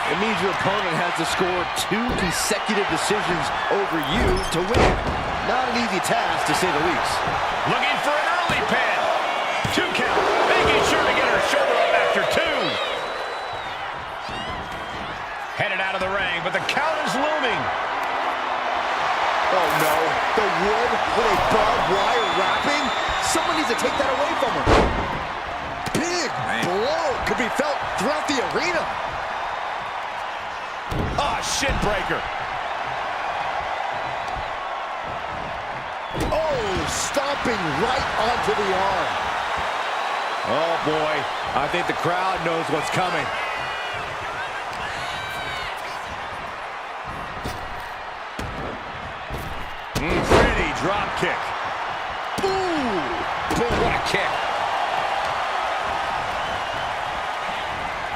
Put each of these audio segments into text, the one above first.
It means your opponent has to score 2 consecutive decisions over you to win. Not an easy task, to say the least. Looking for an early pin. 2 count. Making sure to get her shoulder up after 2. Headed out of the ring, but the count is looming. Oh, no. The wood with a barbed wire wrapping? Someone needs to take that away from her. Big blow could be felt throughout the arena. Ah, shin breaker. Oh, stomping right onto the arm. Oh, boy. I think the crowd knows what's coming. Pretty drop kick. Ooh, Boom, what a kick.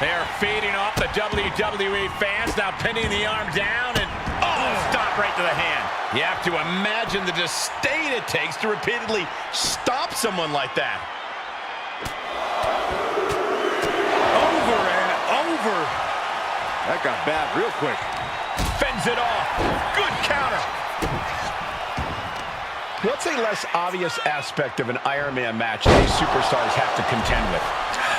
They're feeding off the WWE fans, now pinning the arm down, and stop right to the hand. You have to imagine the disdain it takes to repeatedly stop someone like that. Over and over. That got bad real quick. Fends it off. Good counter. What's a less obvious aspect of an Iron Man match these superstars have to contend with?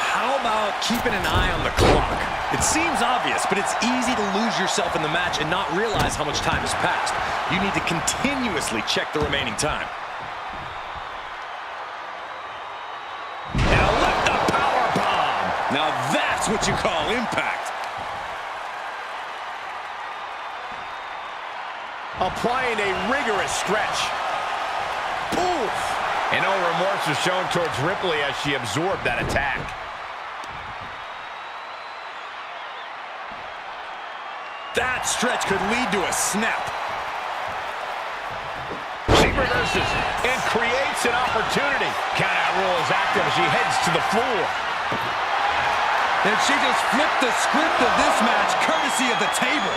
How about keeping an eye on the clock? It seems obvious, but it's easy to lose yourself in the match and not realize how much time has passed. You need to continuously check the remaining time. Now let the power bomb. Now that's what you call impact. Applying a rigorous stretch. Oof. And no remorse was shown towards Ripley as she absorbed that attack. That stretch could lead to a snap. She reverses and creates an opportunity. Countout rule is active as she heads to the floor. And she just flipped the script of this match courtesy of the table.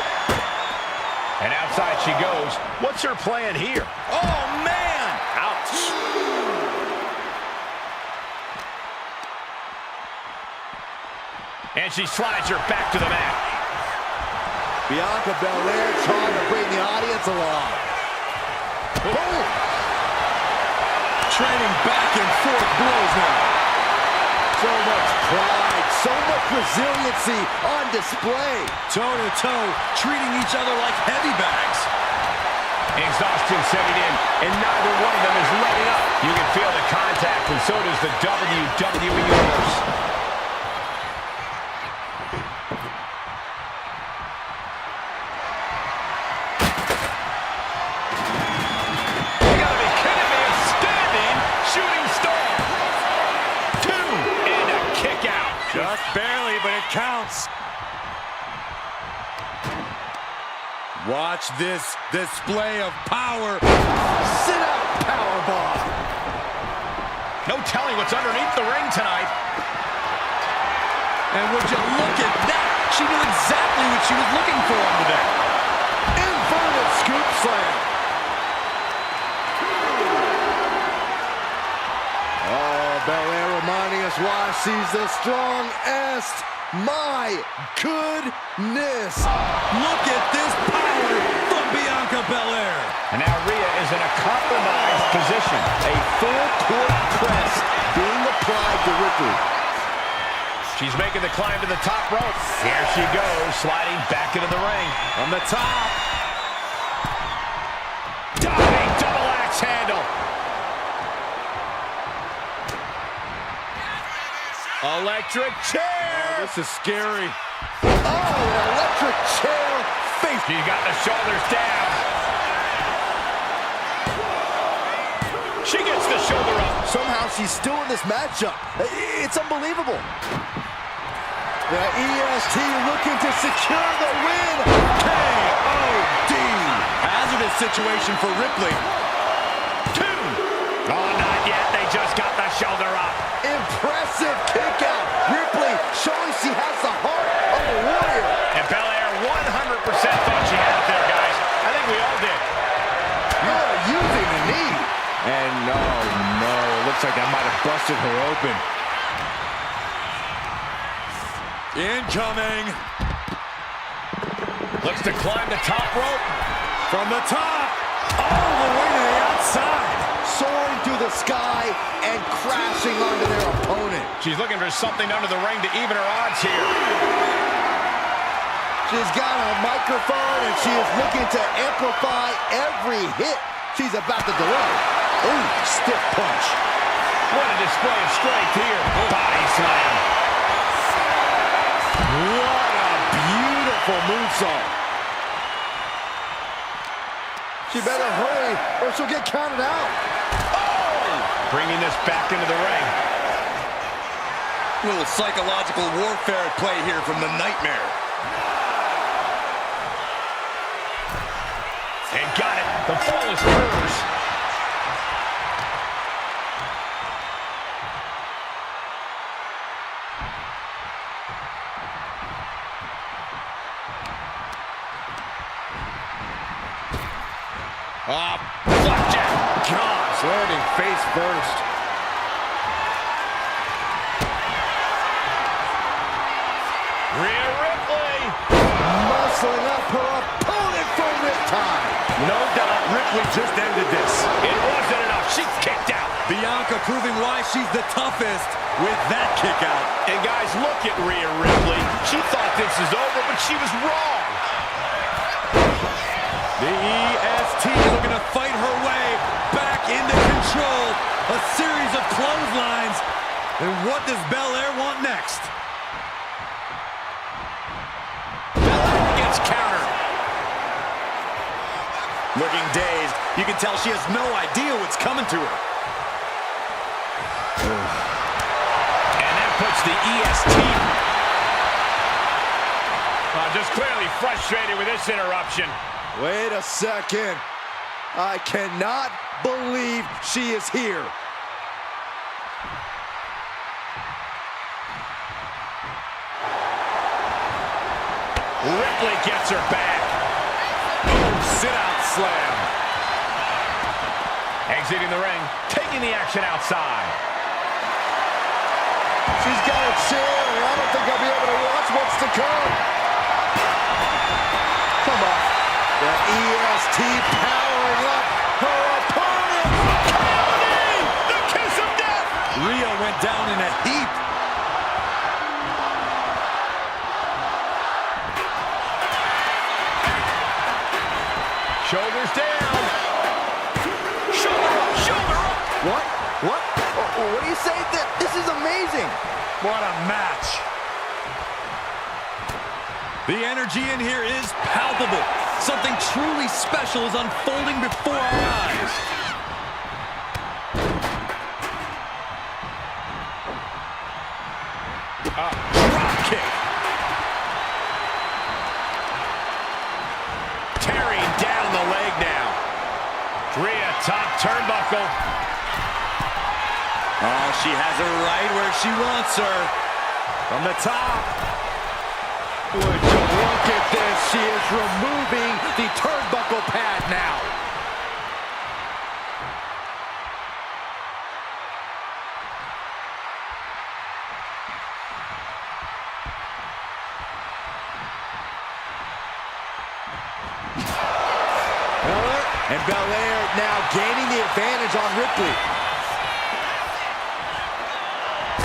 And outside she goes. What's her plan here? Oh, man! Ouch. And she slides her back to the mat. Bianca Belair trying to bring the audience along. Boom! Trading back and forth blows now. So much pride, so much resiliency on display. Toe-to-toe, treating each other like heavy bags. Exhaustion setting in, and neither one of them is letting up. You can feel the contact, and so does the WWE Universe. You gotta be kidding me, a standing shooting star. 2, and a kick out. Just barely, but it counts. Watch this display of power. Sit out powerbomb. No telling what's underneath the ring tonight. And would you look at that? She knew exactly what she was looking for under there. Inverted scoop slam. Oh, Belair reminding us why she's the strongest. My goodness. Look at this power from Bianca Belair. And now Rhea is in a compromised position. A full court press being applied to Ripley. She's making the climb to the top rope. Here she goes, sliding back into the ring. On the top. Diving double axe handle. Electric chair. Oh, this is scary. Oh, an electric chair face. She's got the shoulders down. She gets the shoulder up. Somehow she's still in this matchup. It's unbelievable. The EST looking to secure the win. K.O.D. Hazardous situation for Ripley. 2. Oh, not yet. They just got the shoulder up. Impressive kick out. Ripley showing she has the heart of a warrior. And Belair 100% thought she had it there, guys. I think we all did. Using the knee. And oh no, it looks like that might have busted her open. Incoming. Looks to climb the top rope. From the top, all the way to the outside. Soaring through the sky and crashing onto their opponent. She's looking for something under the ring to even her odds here. She's got a microphone and she is looking to amplify every hit she's about to deliver. Ooh, stiff punch. What a display of strength here. Body slam. What a beautiful moonsault. She better hurry or she'll get counted out. Oh! Bringing this back into the ring. A little psychological warfare at play here from the Nightmare. And got it. The fall is hers. Flapjack. Gosh, landing face first. Rhea Ripley. Muscling up her opponent for riptide. No doubt Ripley just ended this. It wasn't enough. She's kicked out. Bianca proving why she's the toughest with that kick out. And guys, look at Rhea Ripley. She thought this was over, but she was wrong. The EST looking to fight her way back into control. A series of clotheslines. And what does Belair want next? Belair gets countered. Looking dazed. You can tell she has no idea what's coming to her. And that puts the EST. Just clearly frustrated with this interruption. Wait a second. I cannot believe she is here. Ripley gets her back. Boom, sit-out slam. Exiting the ring, taking the action outside. She's got a chair, and I don't think I'll be able to watch what's to come. Come on. The EST powering up her opponent. Counting! The kiss of death! Rhea went down in a heap. Shoulders down. Shoulder up, shoulder up. What? What? What do you say? This is amazing. What a match. The energy in here is palpable. Something truly special is unfolding before our eyes. Drop kick. Tearing down the leg now. Rhea, top turnbuckle. Oh, she has her right where she wants her. From the top. Would you look at this? She is removing the turnbuckle pad now. And Belair now gaining the advantage on Ripley.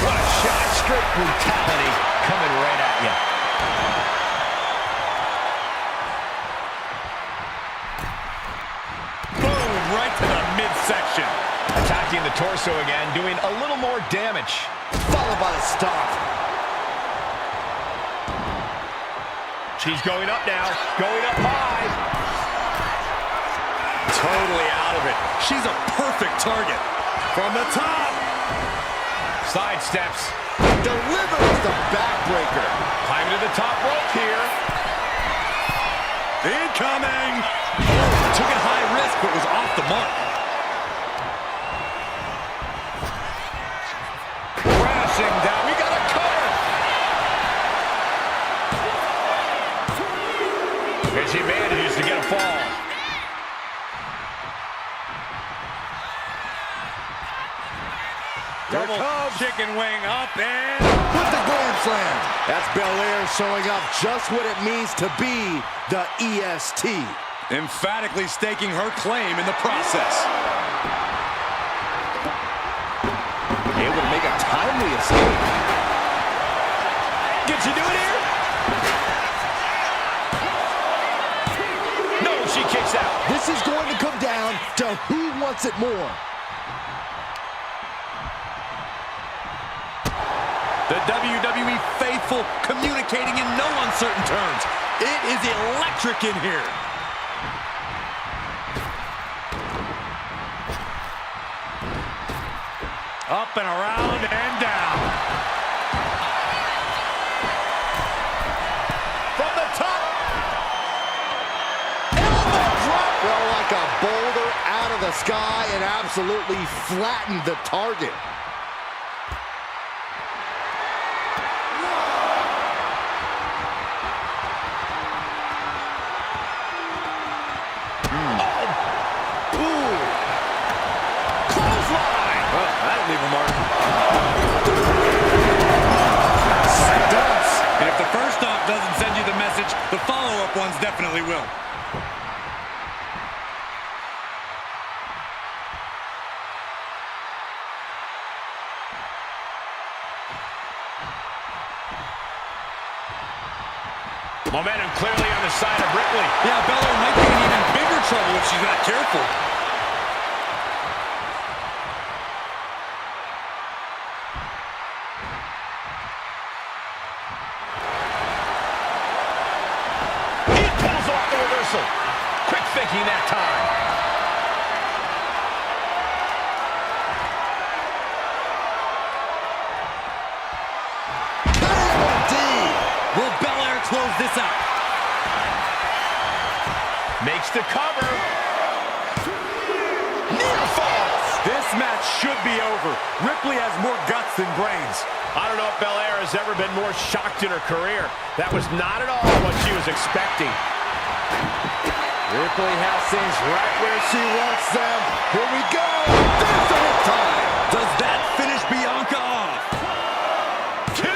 What a shot. Straight brutality coming right at you. Boom, right to the midsection. Attacking the torso again, doing a little more damage. Followed by the stomp. She's going up now, going up high. Totally out of it. She's a perfect target. From the top. Side steps. Delivers the backbreaker. Climbing to the top rope here. Incoming. Oh, took it high risk, but was off the mark. Crashing down. We got a cover. And she manages to get a fall. Double chicken wing up and With the grand slam. That's Belair showing off just what it means to be the EST. Emphatically staking her claim in the process. Able to make a timely escape. Can she do it here? No, she kicks out. This is going to come down to who wants it more. The WWE faithful communicating in no uncertain terms. It is electric in here. Up and around and down. From the top. Elbow drop. Fell like a boulder out of the sky and absolutely flattened the target. Leave a mark. And if the first stomp doesn't send you the message, the follow-up ones definitely will. Momentum clearly on the side of Ripley. Yeah, Belair might be in even bigger trouble if she's not careful. Quick thinking that time. KOD. Will Belair close this out? Makes the cover. Near falls. This match should be over. Ripley has more guts than brains. I don't know if Belair has ever been more shocked in her career. That was not at all what she was expecting. Ripley has things right where she wants them. Here we go. There's the hit time. Does that finish Bianca off? 2.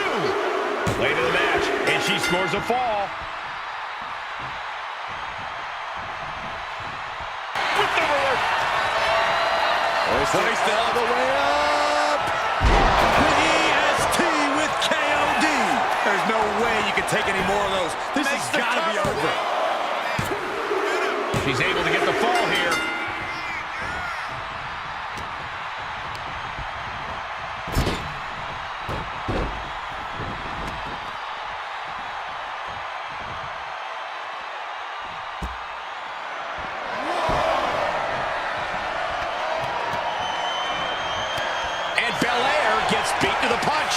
Late in the match, and she scores a fall. With the roller. Hoist it all the way up. The EST with KOD. There's no way you can take any more of those. This has got to be over. She's able to get the fall here. And Belair gets beat to the punch.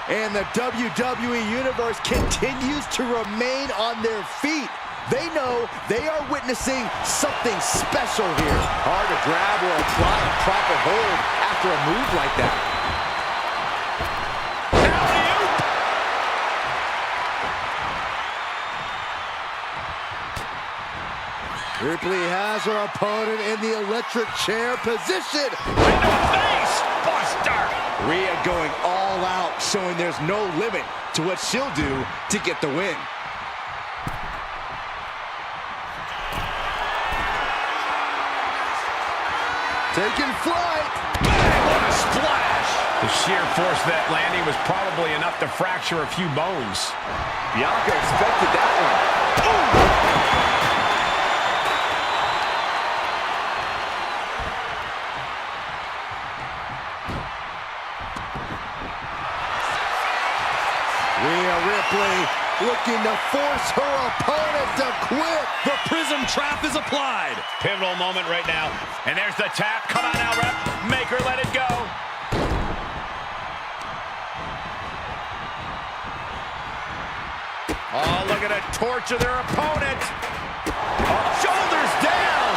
And the WWE Universe continues to remain on their feet. They know they are witnessing something special here. Hard to grab or apply a proper hold after a move like that. Ripley has her opponent in the electric chair position. Into the face! Buster! Rhea going all out, showing there's no limit to what she'll do to get the win. Taking flight. Man, what a splash! The sheer force of that landing was probably enough to fracture a few bones. Bianca expected that one. Ooh. Rhea Ripley looking to force her opponent to quit. The prism trap is applied. Pivotal moment right now. And there's the tap. Come on now, ref. Make her let it go. Oh, look at her torture their opponent. Oh, shoulders down.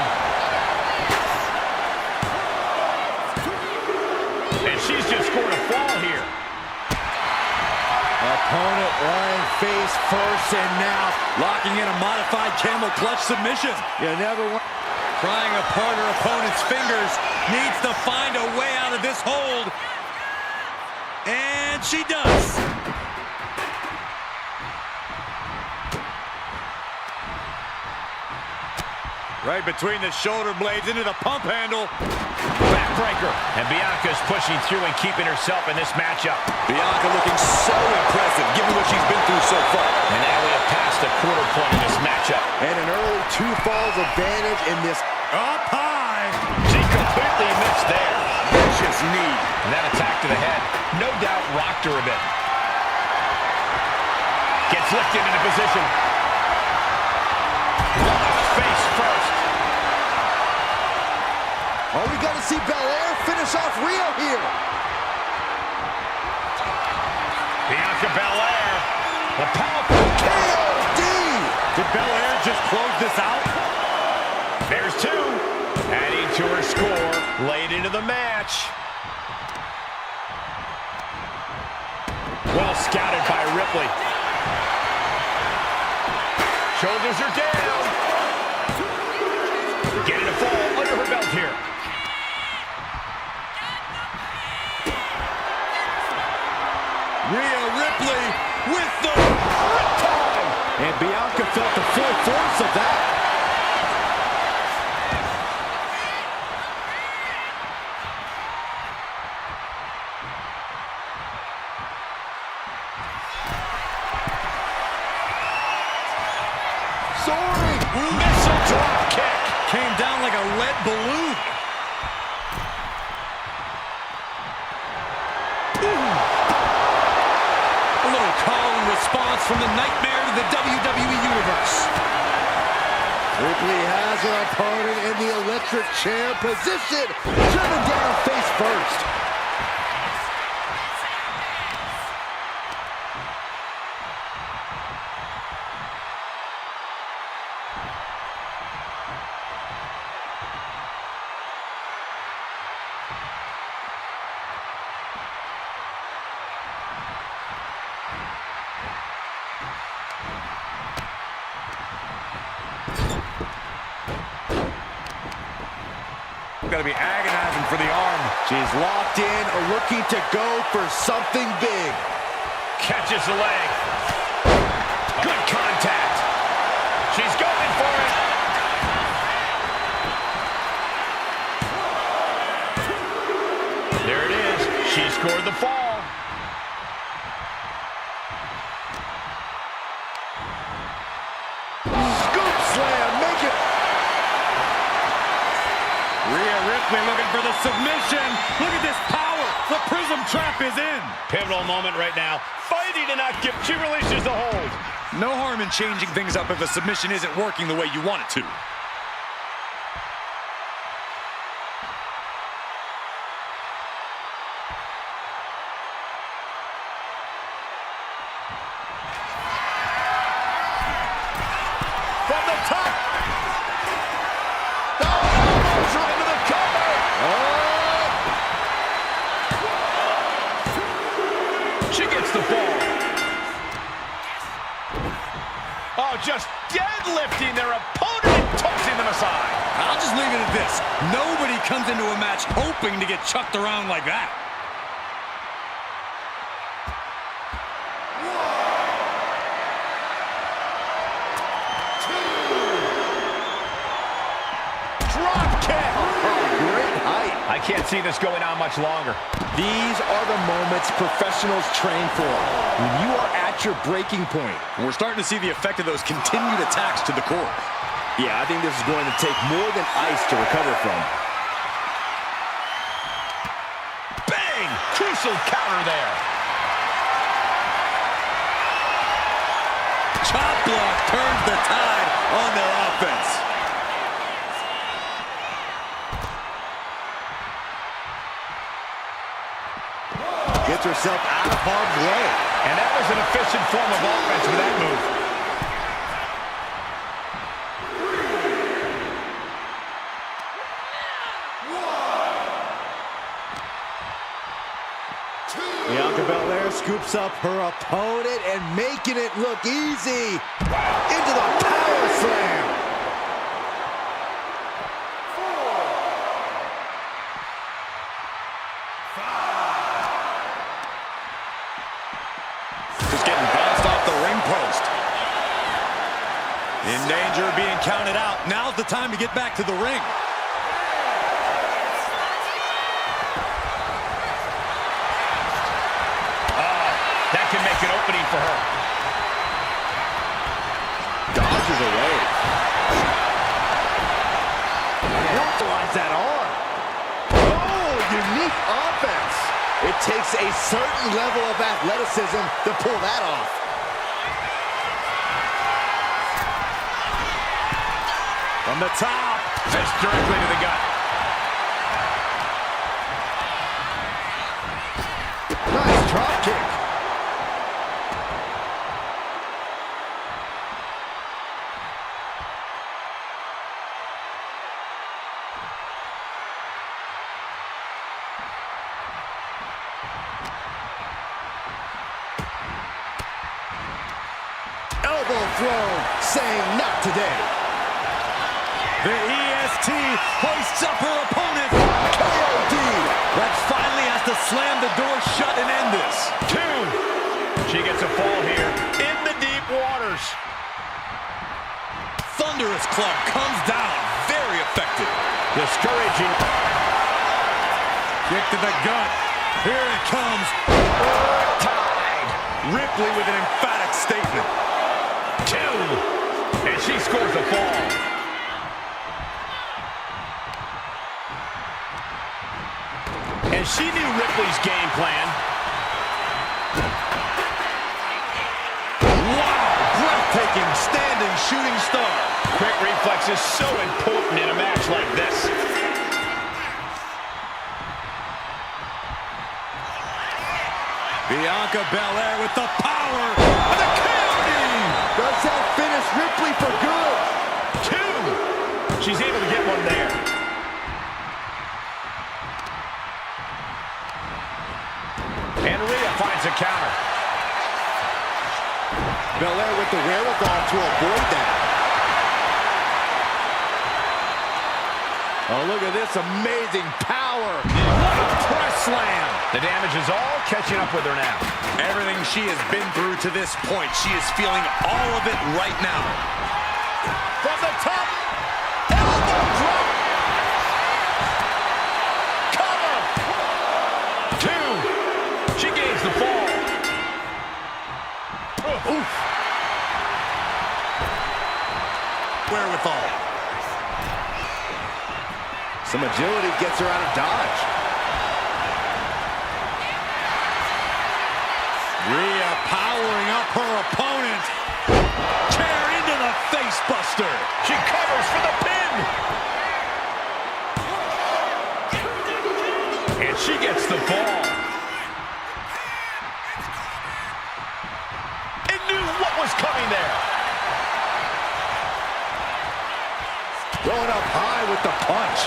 And she's just scored a fall here. Opponent lying face first, and now Locking in a modified camel clutch submission. you never want. Prying apart her opponent's fingers. Needs to find a way out of this hold. And she does. Right between the shoulder blades into the pump handle. Backbreaker. And Bianca's pushing through and keeping herself in this matchup. Bianca looking so impressive, given what she's been through so far. And now we have passed the quarter point in this matchup. And an early 2 falls advantage in this. Up high. She completely missed there. Vicious knee. And that attack to the head, no doubt rocked her a bit. Gets lifted into position. Face first. Oh, we got to see Belair finish off Rhea here. Bianca Belair. The powerful KOD. Did Belair just close this out? There's 2. Adding to her score late into the match. Well scouted by Ripley. Shoulders are down. Getting a fall under her belt here. Rhea Ripley with the riptide. And Bianca felt the full force of that. Soaring missile drop kick. Came down like a lead balloon. A little call and response from the nightmare to the WWE Universe. Ripley has her opponent in the electric chair position. Driven down face first. Got to be agonizing for the arm. She's locked in, looking to go for something big. Catches the leg. Good contact. She's going for it. There it is. She scored the fall. Scoop slam, make it. Rhea Ripley looking for the submission. Look at this power. The prism trap is in. Pivotal moment right now. Fighting to not give. She releases the hold. No harm in changing things up if a submission isn't working the way you want it to. From the top. Oh, right into the cover. Oh. She gets the fall. Oh, just deadlifting their opponent and tossing them aside. I'll just leave it at this. Nobody comes into a match hoping to get chucked around like that. Drop kick. Great height. I can't see this going on much longer. These are the moments professionals train for. When you are at your breaking point. We're starting to see the effect of those continued attacks to the core. Yeah, I think this is going to take more than ice to recover from. Bang! Crucial counter there. Chop block turns the tide on their offense. Gets herself out of harm's way. And that was an efficient form of offense with that move. Bianca Belair scoops up her opponent and making it look easy. Into the power slam. In danger of being counted out. Now's the time to get back to the ring. That can make an opening for her. Dodges away. Neutralize that arm. Oh, unique offense. It takes a certain level of athleticism to pull that off. From the top. Fist directly to the gut. Nice drop kick. Elbow throw, saying not today. The EST hoists up her opponent. KOD. Rex finally has to slam the door shut and end this. 2. She gets a fall here in the deep waters. Thunderous club comes down. Very effective. Discouraging. Kick to the gut. Here it comes. Tied. Ripley with an emphatic statement. 2. And she scores the fall. And she knew Ripley's game plan. Wow! Breathtaking standing shooting star. Quick reflexes so important in a match like this. Bianca Belair with the power. And the KOD! Does that finish Ripley for good? 2. She's able to get one there. And Rhea finds a counter. Belair with the wherewithal to avoid that. Oh, look at this amazing power. What a press slam. The damage is all catching up with her now. Everything she has been through to this point, she is feeling all of it right now. From the top. Elbow drop. Cover. 2. She gains the fall. Oof. Wherewithal. Some agility gets her out of dodge. Rhea powering up her opponent. Chair into the face buster. She covers for the pin. And she gets the fall. And knew what was coming there. Going up high with the punch.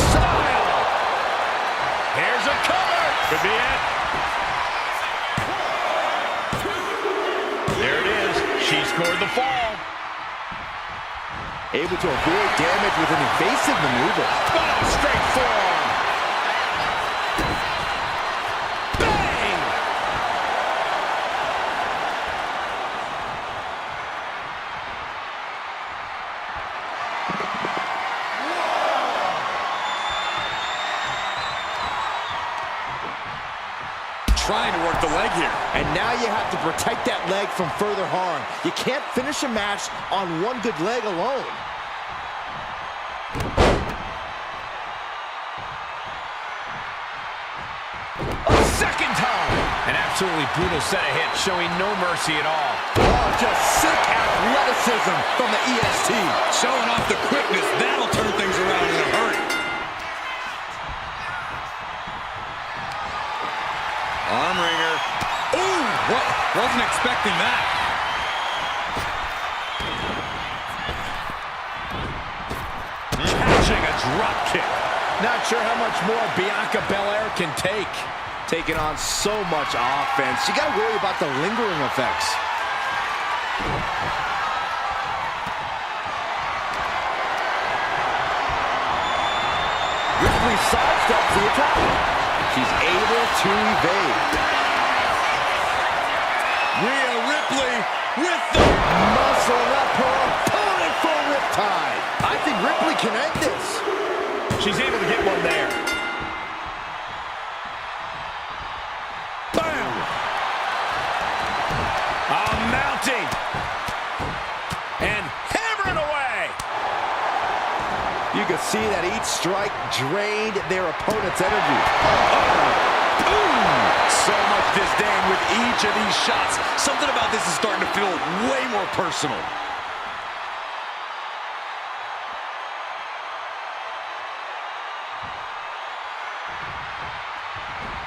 Style. Here's a cover. Could be it. There it is. She scored the fall. Able to avoid damage with an evasive maneuver. Oh, straight forearm. Bang! Trying to work the leg here. And now you have to protect that leg from further harm. You can't finish a match on one good leg alone. A second time. An absolutely brutal set of hits, showing no mercy at all. Oh, just sick athleticism from the EST. Showing off the quickness. That'll turn things around in a hurry. Arm wringer. Ooh, what? Wasn't expecting that. Catching a drop kick. Not sure how much more Bianca Belair can take. Taking on so much offense. You got to worry about the lingering effects. Ripley sidesteps the attack. She's able to evade. Ripley with the muscling up her opponent for a riptide. I think Ripley can end this. She's able to get one there. bam. Mounting. And hammering away. You can see that each strike drained their opponent's energy. So much disdain with each of these shots. Something about this is starting to feel way more personal.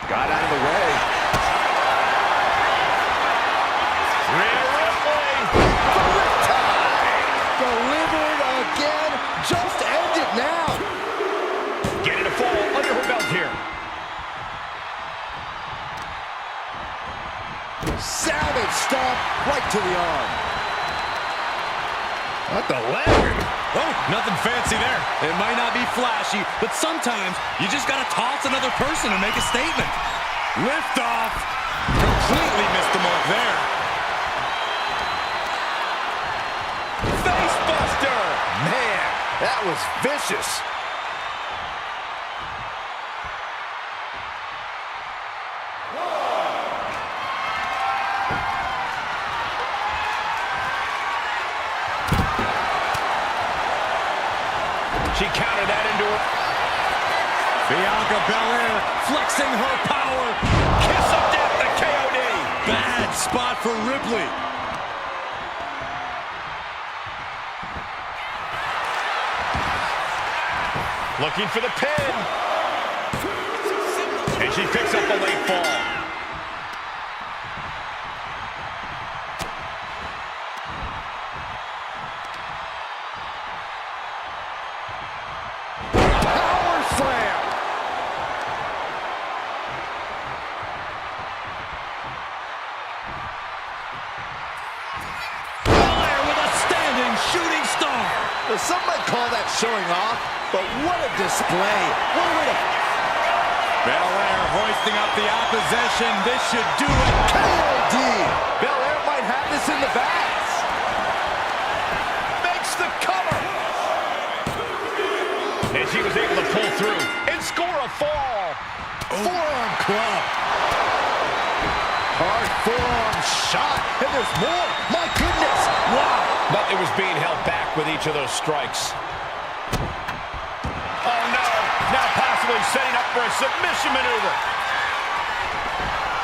Got out of the way. Rhea Ripley. The riptide. Delivered again. Just end it now. Getting a fall under her belt here. Savage stomp right to the arm. What the leg? Oh, nothing fancy there. It might not be flashy, but sometimes you just gotta toss another person and make a statement. Lift off. Completely missed the mark there. Face buster. Man, that was vicious. She countered that into her. Bianca Belair flexing her power. Kiss of death, the KOD. Bad spot for Ripley. Looking for the pin. And she picks up a late fall. Power slam. Belair with a standing shooting star. Well, some might call that showing off, but what a display. What a way to... Belair hoisting up the opposition. This should do it. KOD. Belair might have this in the bags. Makes the cover. And she was able to pull through and score a fall. Forearm club. Hard forearm shot. And there's more. My goodness. Wow. But it was being held back with each of those strikes. Oh, no. Now possibly setting up for a submission maneuver.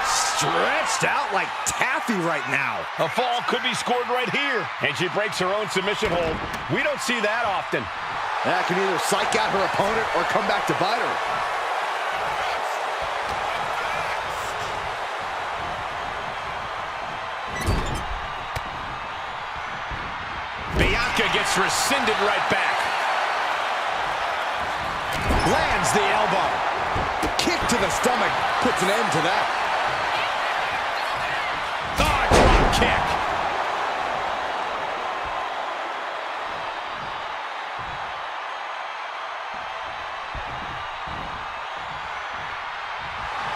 Stretched out like taffy right now. A fall could be scored right here. And she breaks her own submission hold. We don't see that often. That can either psych out her opponent or come back to bite her. Bianca gets rescinded right back. Lands the elbow. Kick to the stomach puts an end to that. Oh, drop kick.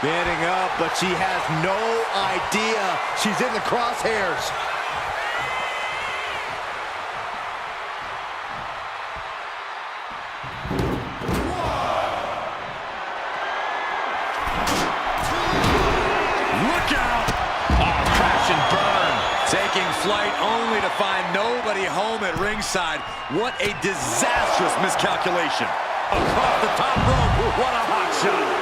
Getting up, but she has no idea she's in the crosshairs. Look out. Oh, crash and burn. Taking flight only to find nobody home at ringside. What a disastrous miscalculation. Across the top rope. What a hot shot.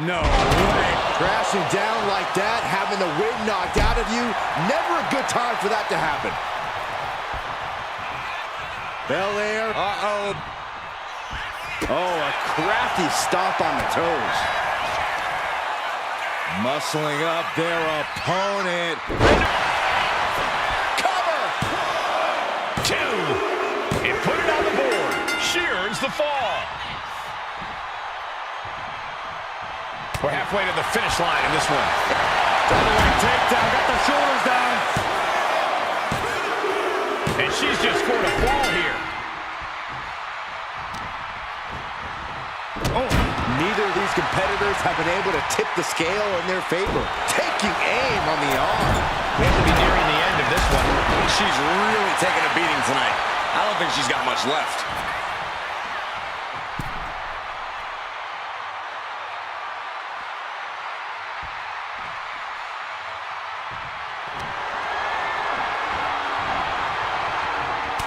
No way. Crashing down like that, having the wind knocked out of you, never a good time for that to happen. Belair. Uh-oh. Oh, a crafty stomp on the toes. Muscling up their opponent. Cover. 2. And put it on the board. the fall. We're halfway to the finish line in this one. Double leg takedown, got the shoulders down. And she's just scored a fall here. Oh, neither of these competitors have been able to tip the scale in their favor. Taking aim on the arm. We have to be nearing the end of this one. She's really taking a beating tonight. I don't think she's got much left.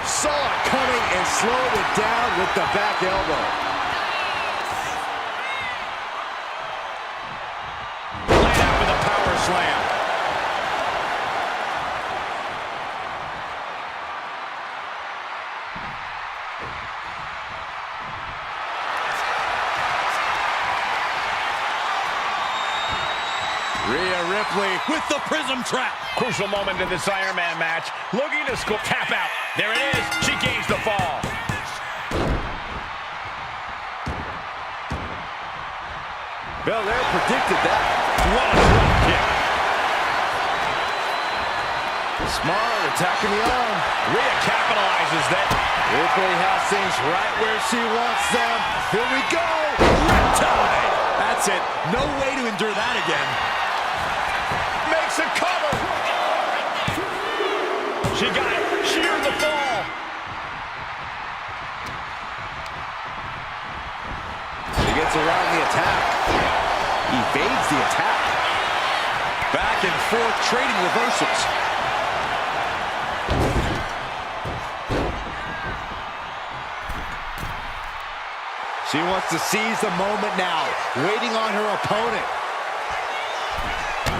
Saw it coming and slowed it down with the back elbow. Laid out with a power slam. Rhea Ripley with the prism trap. Crucial moment in this Iron Man match. Looking to score. Tap out. There it is. She gains the fall. Belair predicted that. What a drop kick. Smart, attacking the arm. Rhea capitalizes that. Ripley has things right where she wants them. Here we go. Riptide. That's it. No way to endure that again. Makes a cover. She got it. Sheared the fall. She gets around the attack. Evades the attack. Back and forth, trading reversals. She wants to seize the moment now, waiting on her opponent.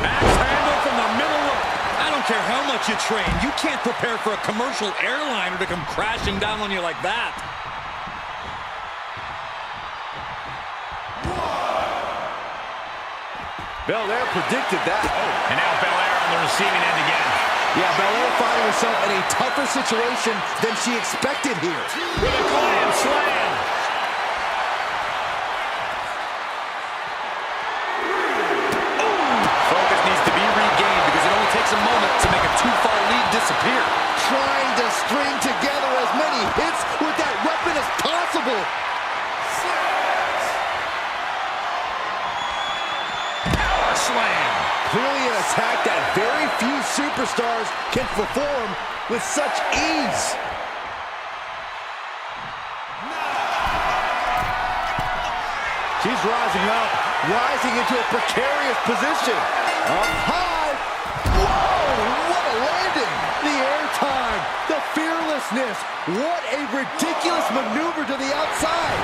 Axe handle from the middle rope. I don't care how much you train. You can't prepare for a commercial airliner to come crashing down on you like that. Belair predicted that. And now Belair on the receiving end again. Yeah, Belair finding herself in a tougher situation than she expected here. With a grand slam. Focus needs to be regained because it only takes a moment to make a two-fall lead disappear. Trying to string together as many hits with that weapon as possible. Power slam. Clearly an attack that very few superstars can perform with such ease. She's rising up, rising into a precarious position. Up high. Whoa, what a landing. The airtime, the fearlessness. What a ridiculous maneuver to the outside.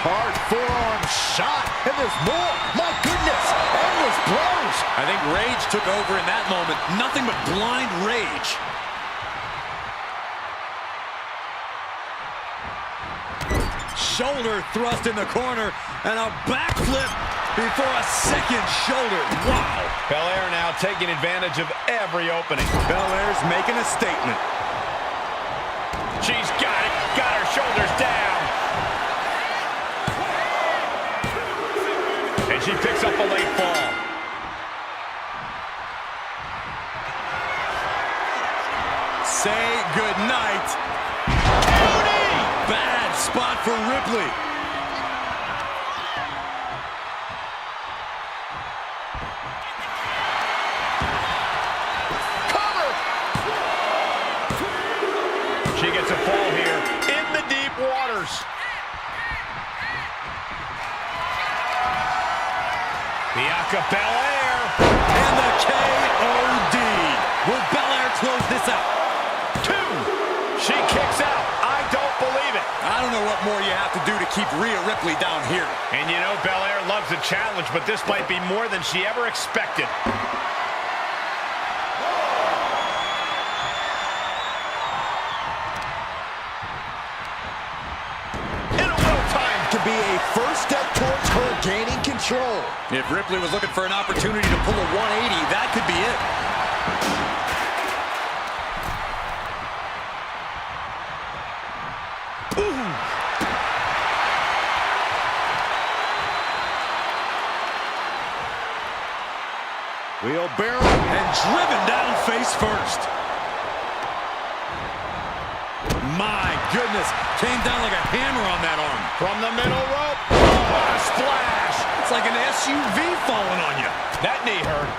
Hard forearm shot, and there's more. My goodness, endless blows. I think rage took over in that moment. Nothing but blind rage. Shoulder thrust in the corner, and a backflip before a second shoulder. Wow. Belair now taking advantage of every opening. Belair's making a statement. She's got it. Got her shoulders down. And she picks up a late fall. Say goodnight. Bad spot for Ripley. Cover! She gets a fall here in the deep waters. Bianca Belair. And the KOD. Will Belair close this out? 2. She kicks out. I don't believe it. I don't know what more you have to do to keep Rhea Ripley down here. And you know Belair loves a challenge, but this might be more than she ever expected. It'll no time To be a first step towards her gaining control. If Ripley was looking for an opportunity to pull a 180, that could be it. Wheelbarrow. And driven down face first. My goodness. Came down like a hammer on that arm. From the middle rope. Oh, what a splash. It's like an SUV falling on you. That knee hurt.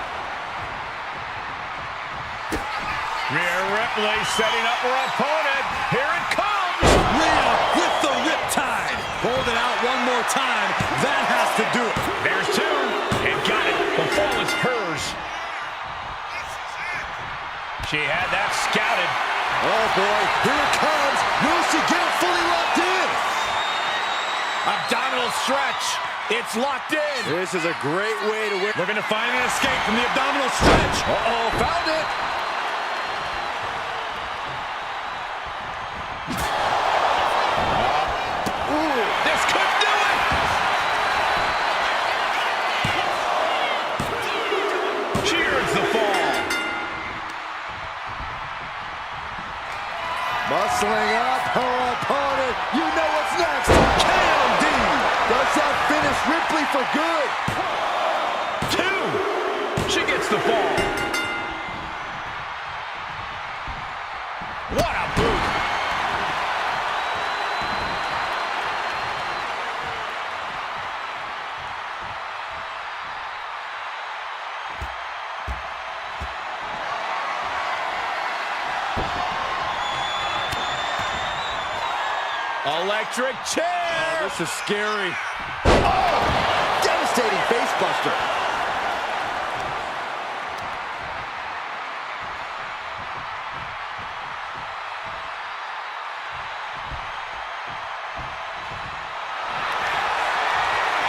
Rhea Ripley setting up her opponent. Here it comes. Rhea with the riptide. Hold it out one more time. That has to do it. There's two. And got it. The fall is hers. She had that scouted. Oh, boy. Here it comes. Will she get it fully locked in? Abdominal stretch. It's locked in. This is a great way to win. Looking to find an escape from the abdominal stretch. Uh-oh, found it. Ooh, this could do it. Cheers the fall. Bustling up her opponent. You know what's next. KOD. Does that finish Ripley for good? Two. She gets the fall. What a boot. Electric chair. Oh, this is scary. Oh, devastating facebuster.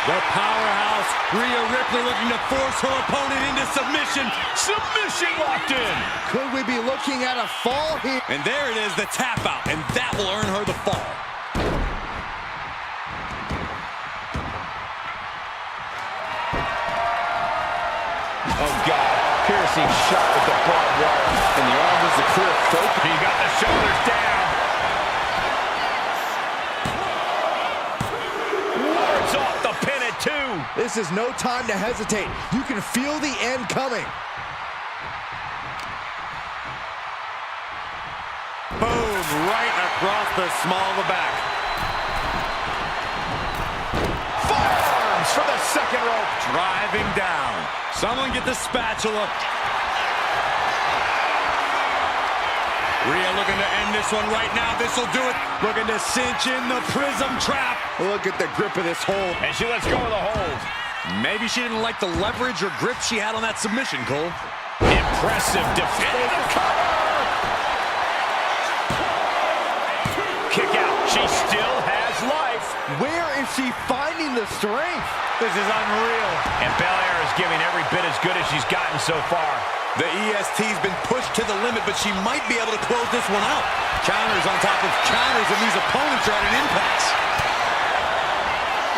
The powerhouse, Rhea Ripley, looking to force her opponent into submission. Submission locked in. Could we be looking at a fall here? And there it is, the tap out, and that will earn her the fall. Oh, God. Piercing shot with the barbed wire. And the arm was the clear focus. He got the shoulders down. Wards off the pin at two. This is no time to hesitate. You can feel the end coming. Boom, right across the small of the back. Forearms for the second rope. Driving down. Someone get the spatula. Rhea looking to end this one right now. This will do it. Looking to cinch in the prism trap. Look at the grip of this hold. And she lets go of the hold. Maybe she didn't like the leverage or grip she had on that submission, Cole. Impressive defense. Kick out. She still has life. Where is she finding the strength? This is unreal. And Belair is giving every bit as good as she's gotten so far. The EST's been pushed to the limit, but she might be able to close this one out. Counters on top of counters, and these opponents are at an impasse.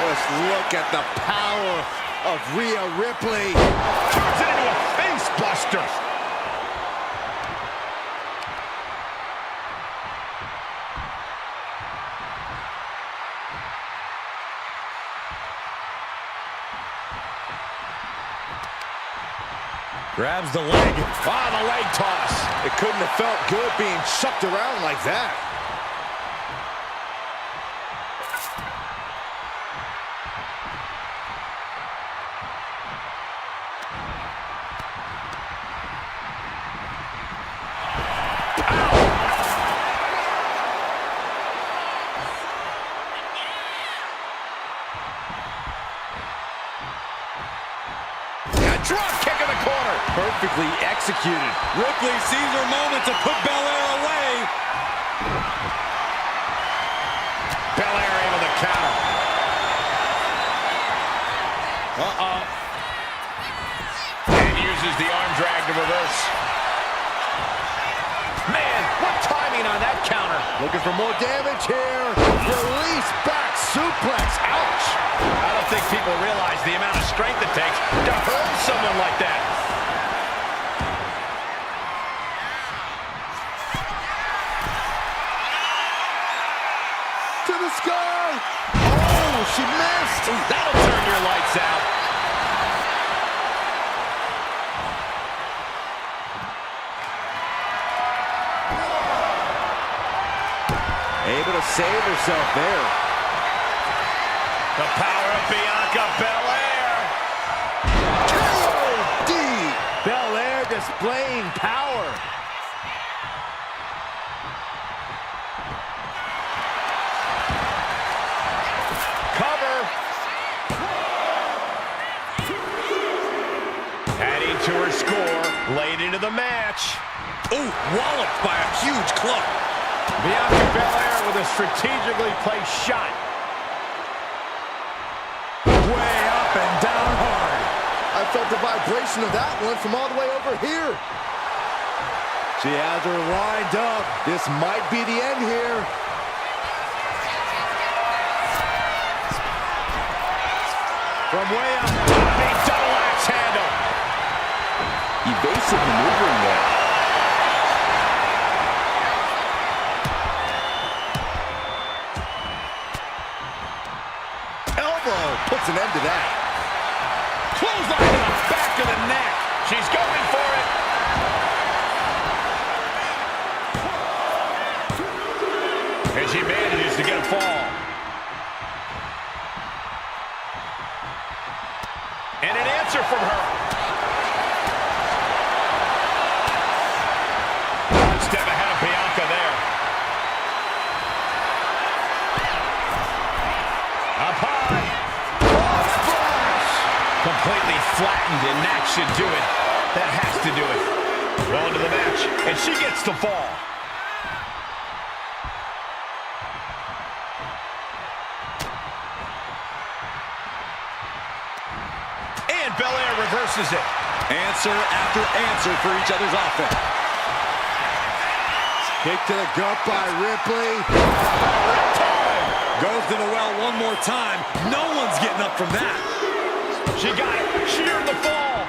Just look at the power of Rhea Ripley. Turns it into a face buster. Grabs the leg. Ah, the leg toss. It couldn't have felt good being shucked around like that. Drop kick in the corner. Perfectly executed. Ripley sees her moment to put Belair away. Belair able to counter. And uses the arm drag to reverse. Man, what timing on that counter. Looking for more damage here. Release back suplex. Ouch. I don't think people realize the amount of strength it takes to hurt someone like that. To the sky. Oh, she missed. That'll turn your lights out. save herself there. The power of Bianca Belair. KOD! Belair displaying power. Cover. Adding to her score late into the match. Ooh, walloped by a huge club. Bianca Belair with a strategically placed shot. Way up and down hard. I felt the vibration of that one from all the way over here. She has her lined up. This might be the end here. From way up, big double axe handle. Evasive maneuvering there. Elbow puts an end to that. Clothesline to the back of the neck. She's going for it. And she manages to get a fall. And an answer from her. One step ahead of Bianca there. Up high. Cross splash. Completely flattened, and that should do it. That has to do it. Well into the match, and she gets the fall. And Belair reverses it. Answer after answer for each other's offense. Kick to the gut by Ripley. Goes to the well one more time. No one's getting up from that. She got it. She earned the fall.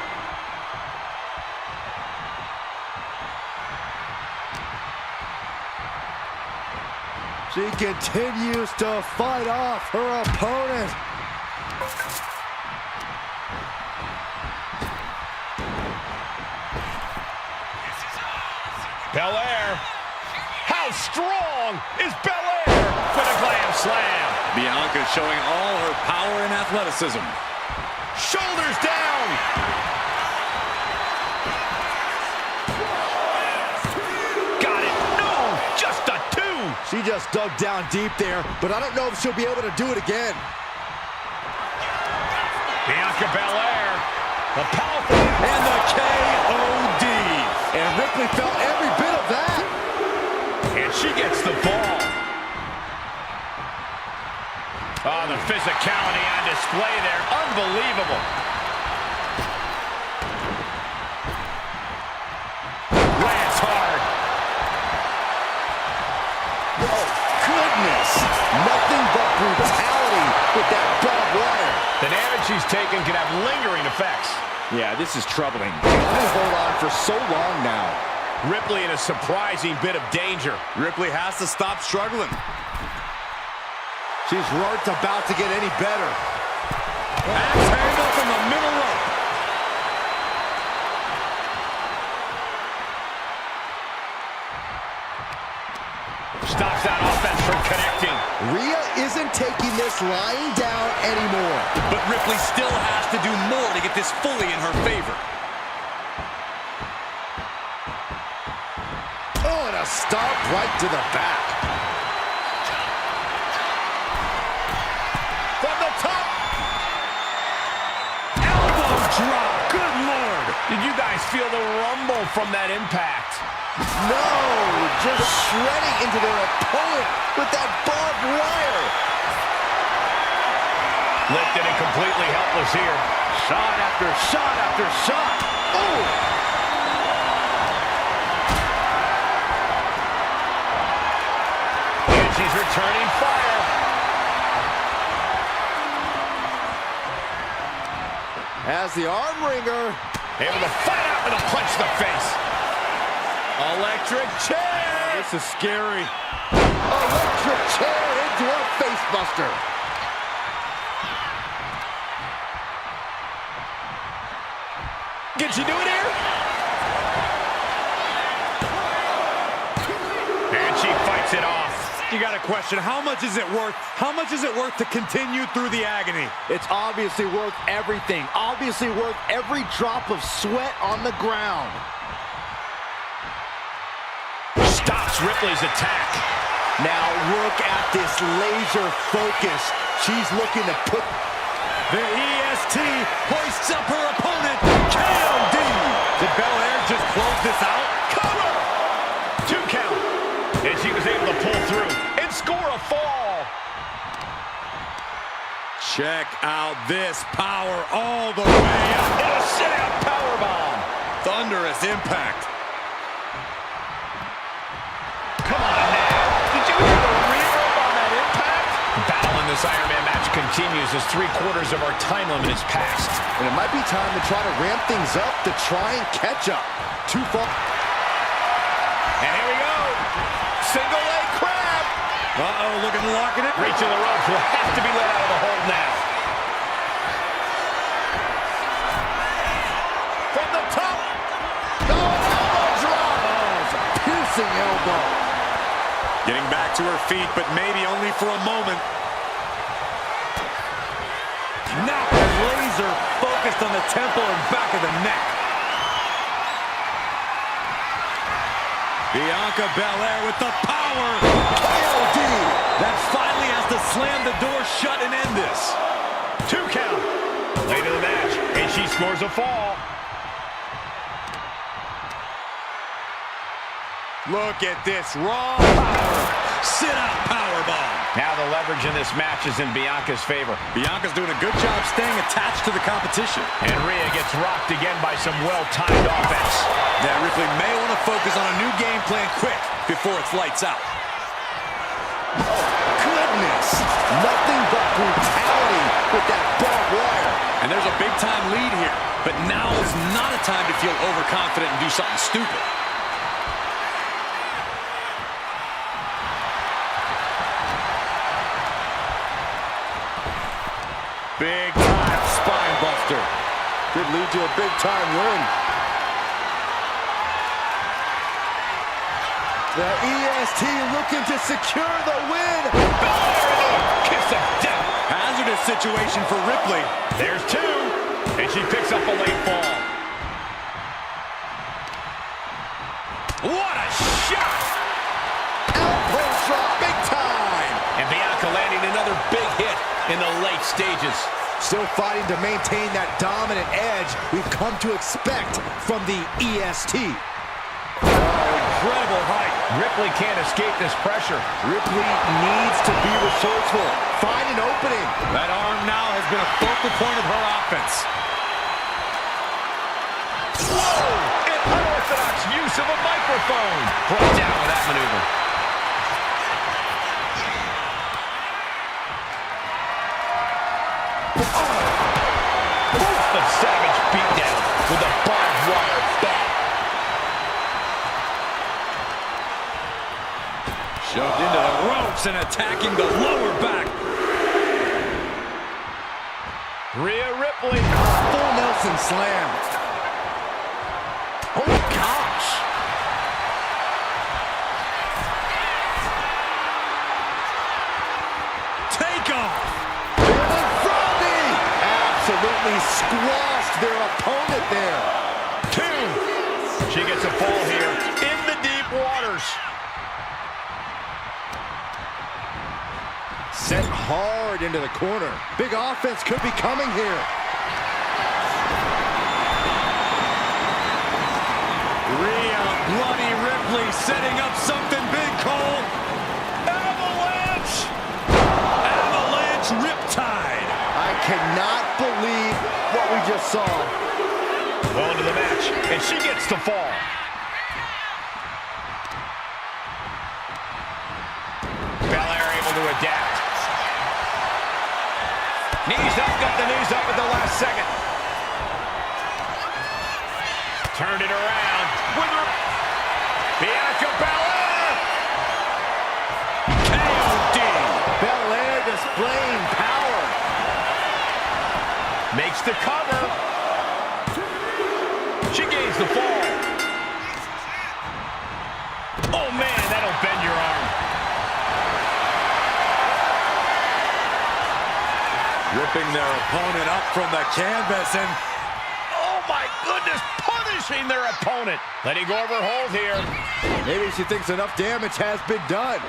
She continues to fight off her opponent. Belair. How strong is Belair with a glam slam? Bianca showing all her power and athleticism. Shoulders down. Got it. No, just a two. She just dug down deep there, but I don't know if she'll be able to do it again. Bianca Belair, the powerful, And the KOD. And Ripley felt every bit of that. and she gets the ball. Oh, the physicality on display there. Unbelievable. Lands hard. Oh, goodness. Nothing but brutality with that barbed wire. The damage she's taken can have lingering effects. Yeah, this is troubling. She's been hold on for so long now. Ripley in a surprising bit of danger. Ripley has to stop struggling. She's weren't about to get any better. Axe handle from the middle rope. Stops that offense from connecting. Rhea isn't taking this lying down anymore. But Ripley still has to do more to get this fully in her favor. Oh, and a stomp right to the back. From the top. Elbow drop. Good Lord. Did you guys feel the rumble from that impact? No, just shredding into their opponent with that barbed wire. Lifted and completely helpless here. Shot after shot after shot. Oh! And she's returning fire. As the arm wringer. Able to fight out with a punch to the face. Electric chair. This is scary. Electric chair into a face buster. Can she do it here? And she fights it off. You got a question. How much is it worth? How much is it worth to continue through the agony? It's obviously worth everything. Obviously worth every drop of sweat on the ground. Stops Ripley's attack. Now look at this laser focus. She's looking to put... The EST hoists up her opponent. KOD. Did Belair just close this out? Cover! 2 count. And she was able to pull through and score a fall. Check out this power all the way up. And a sit-out powerbomb. Thunderous impact. Come on now. Did you hear the reverb on that impact? Battle in this Iron Man match continues as 3/4 of our time limit is passed. And it might be time to try to ramp things up to try and catch up. Too far. And here we go. Single leg crab. Uh-oh, looking to lock it in. Reaching the rope will have to be let out of the hold now. From the top. No, elbow drop. Oh, it's a piercing elbow. Getting back to her feet, but maybe only for a moment. Now laser focused on the temple and back of the neck. Bianca Belair with the power. KOD. That finally has to slam the door shut and end this. 2 count. Late in the match, and she scores a fall. Look at this raw power. Sit-out powerbomb. Now the leverage in this match is in Bianca's favor. Bianca's doing a good job staying attached to the competition. And Rhea gets rocked again by some well-timed offense. That Ripley may want to focus on a new game plan quick before it's lights out. Goodness. Nothing but brutality with that barbed wire. And there's a big-time lead here. But now is not a time to feel overconfident and do something stupid. Big-time spine buster. Could lead to a big-time win. The EST looking to secure the win. Kiss of death. Hazardous situation for Ripley. There's 2. And she picks up a late fall. What a shot! Elbow drop. Big time. And Bianca landing another big hit in the late stages. Still fighting to maintain that dominant edge we've come to expect from the EST. Incredible height. Ripley can't escape this pressure. Ripley needs to be resourceful. Find an opening. That arm now has been a focal point of her offense. Whoa! An unorthodox use of a microphone. Brought down with that maneuver. A savage beatdown with a barbed wire bat. Shoved into the ropes and attacking the lower back. Rhea Ripley. Full Nelson slam. Oh, gosh. Take off. Absolutely squashed their opponent there. 2. She gets a fall here in the deep waters. Sent hard into the corner. Big offense could be coming here. Rhea Bloody Ripley setting up something big, Cole. Avalanche! Avalanche Riptide. I cannot believe what we just saw. Well into the match, and she gets the fall. Belair able to adapt. Knees up, got the knees up at the last second. Turned it around with her. Bianca Belair. KOD. Belair displaying power. Makes the cover. She gains the fall. Oh, man, that'll bend your arm. Lifting their opponent up from the canvas and... Oh my goodness, punishing their opponent. Letting go of her hold here. Maybe she thinks enough damage has been done.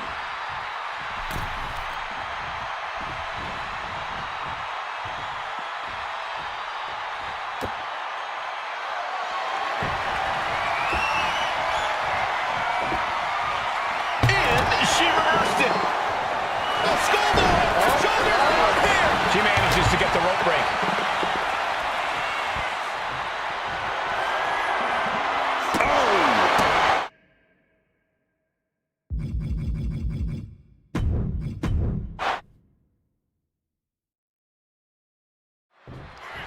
She reversed it. A skull shoulder here. She manages to get the rope break.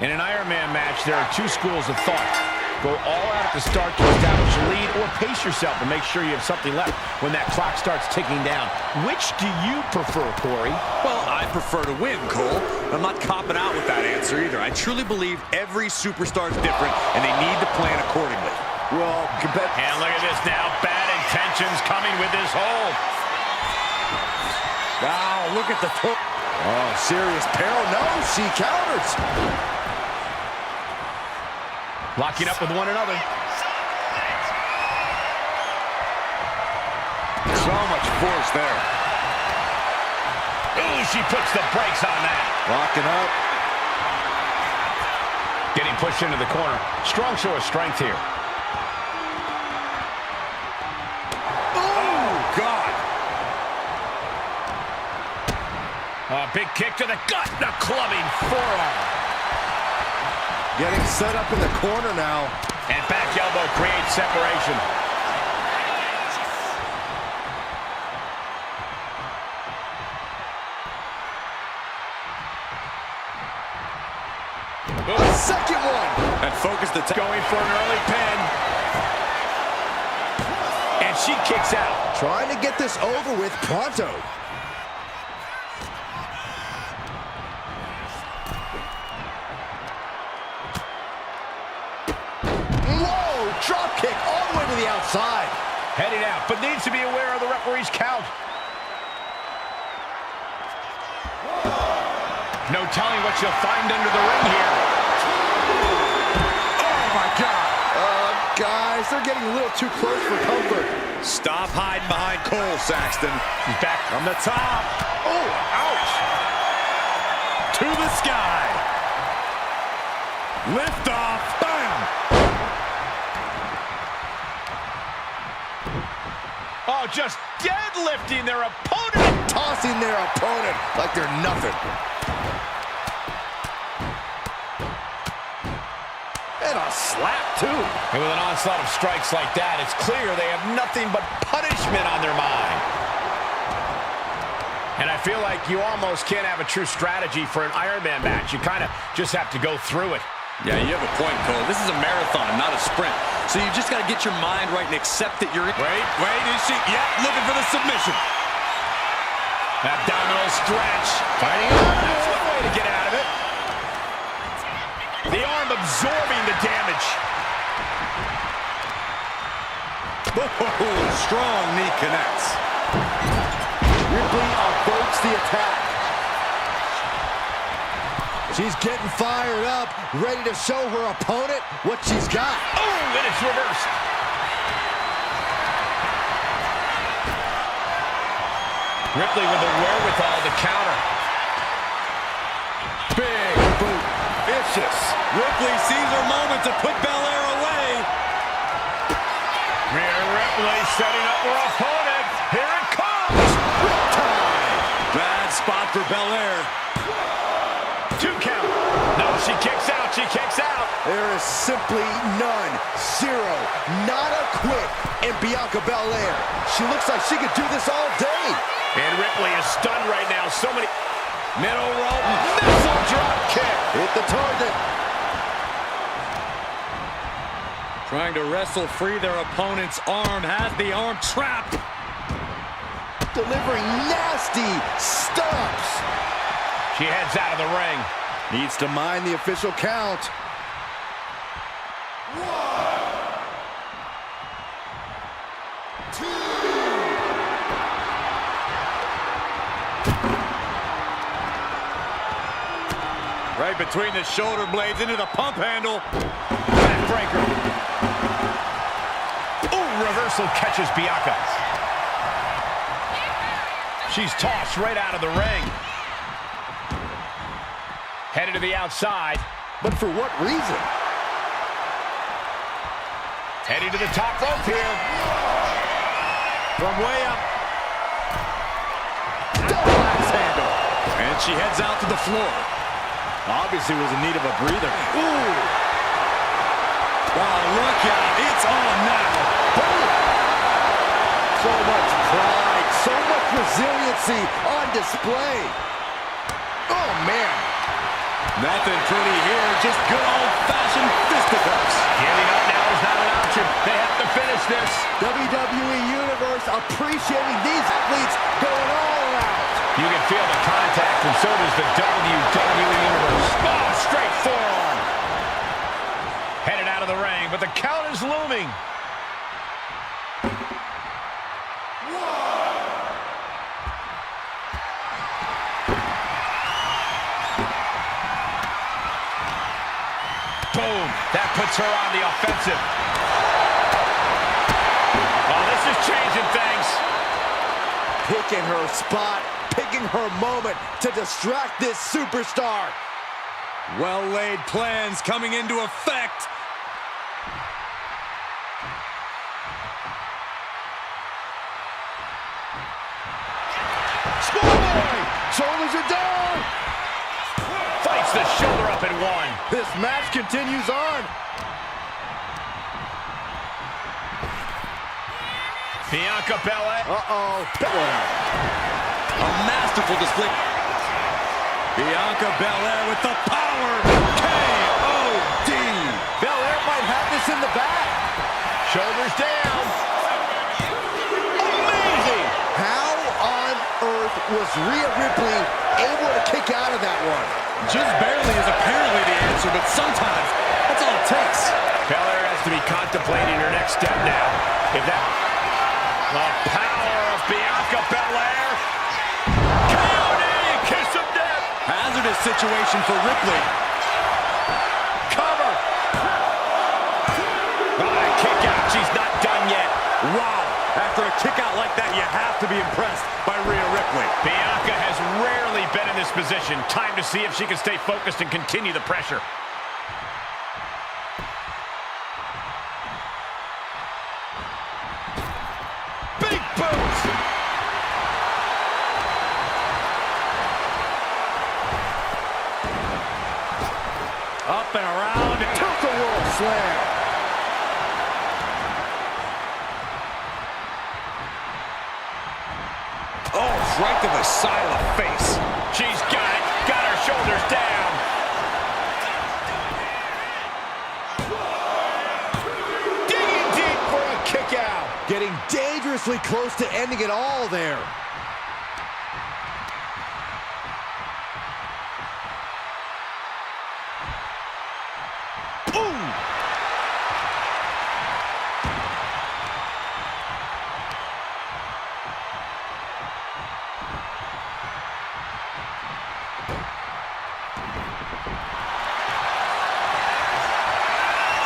In an Iron Man match, there are two schools of thought. Go all out at the start to establish a lead, or pace yourself and make sure you have something left when that clock starts ticking down. Which do you prefer, Corey? Well, I prefer to win, Cole. I'm not copping out with that answer either. I truly believe every superstar is different, and they need to plan accordingly. Well, and look at this now. Bad intentions coming with this hold. Wow, look at the... Oh, serious peril. No, she counters. Locking up with one another. So much force there. Ooh, she puts the brakes on that. Locking up. Getting pushed into the corner. Strong show of strength here. Oh, God. A big kick to the gut. The clubbing forearm. Getting set up in the corner now. And back elbow creates separation. A second one. And focus the... Going for an early pin. And she kicks out. Trying to get this over with pronto. Drop kick all the way to the outside. Heading out, but needs to be aware of the referee's count. No telling what you'll find under the ring here. Oh, my God. Guys, they're getting a little too close for comfort. Stop hiding behind Cole, Saxton. He's back From the top. Oh, ouch. To the sky. Lift off. Bam. Oh, just deadlifting their opponent. Tossing their opponent like they're nothing. And a slap, too. And with an onslaught of strikes like that, it's clear they have nothing but punishment on their mind. And I feel like you almost can't have a true strategy for an Iron Man match. You kind of just have to go through it. Yeah, you have a point, Cole. This is a marathon, not a sprint. So you just got to get your mind right and accept that you're in. Wait, is she? Yeah, looking for the submission. Abdominal stretch. Fighting on. That's one way to get out of it. The arm absorbing the damage. Oh, strong knee connects. Ripley avoids the attack. She's getting fired up, ready to show her opponent what she's got. Oh, and it's reversed. Ripley with the wherewithal to counter. Big boot, vicious. Ripley sees her moment to put Belair away. Rhea Ripley setting up her opponent. Here it comes. Time. Bad spot for Belair. 2 count. No, she kicks out. She kicks out. There is simply none, zero, not a quit in Bianca Belair. She looks like she could do this all day. And Ripley is stunned right now. So many. Middle rope. Missile drop kick. Hit the target. Trying to wrestle free their opponent's arm. Has the arm trapped. Delivering nasty stomps. She heads out of the ring. Needs to mind the official count. 1, 2. Right between the shoulder blades into the pump handle. Backbreaker. Ooh, reversal catches Bianca. She's tossed right out of the ring. Headed to the outside. But for what reason? Heading to the top rope here. From way up. Double axe handle. And she heads out to the floor. Obviously was in need of a breather. Ooh. Oh, look out. It's on now. So much pride, so much resiliency on display. Oh, man. Nothing pretty here, just good old-fashioned fisticuffs. Giving up now is not an option. They have to finish this. WWE Universe appreciating these athletes going all out. You can feel the contact, and so does the WWE Universe. Oh, straight forearm. Headed out of the ring, but the count is looming. Boom. That puts her on the offensive. Oh, this is changing things. Picking her spot, picking her moment to distract this superstar. Well-laid plans coming into effect. Schoolboy! Shoulders are down! Fights the shoulder up and one. This match continues on. Bianca Belair. Uh-oh. A masterful display. Bianca Belair with the power. K.O.D. Belair might have this in the bag. Shoulders down. Amazing. How on earth was Rhea Ripley able to kick out of that one? Just barely is apparently the answer, but sometimes that's all it takes. Belair has to be contemplating her next step now. If that... The power of Bianca Belair. K.O.D. Kiss of death. Hazardous situation for Ripley. Cover. Kick out. She's not done yet. Wow. After a kick out like that, you have to be impressed by Rhea Ripley. Bianca has rarely been in this position. Time to see if she can stay focused and continue the pressure. Big boot! Up and around. Tilt-a-whirl slam. Oh, right to the side of the face. She's got it. Got her shoulders down. Digging deep for a kick out. Getting dangerously close to ending it all there. Boom!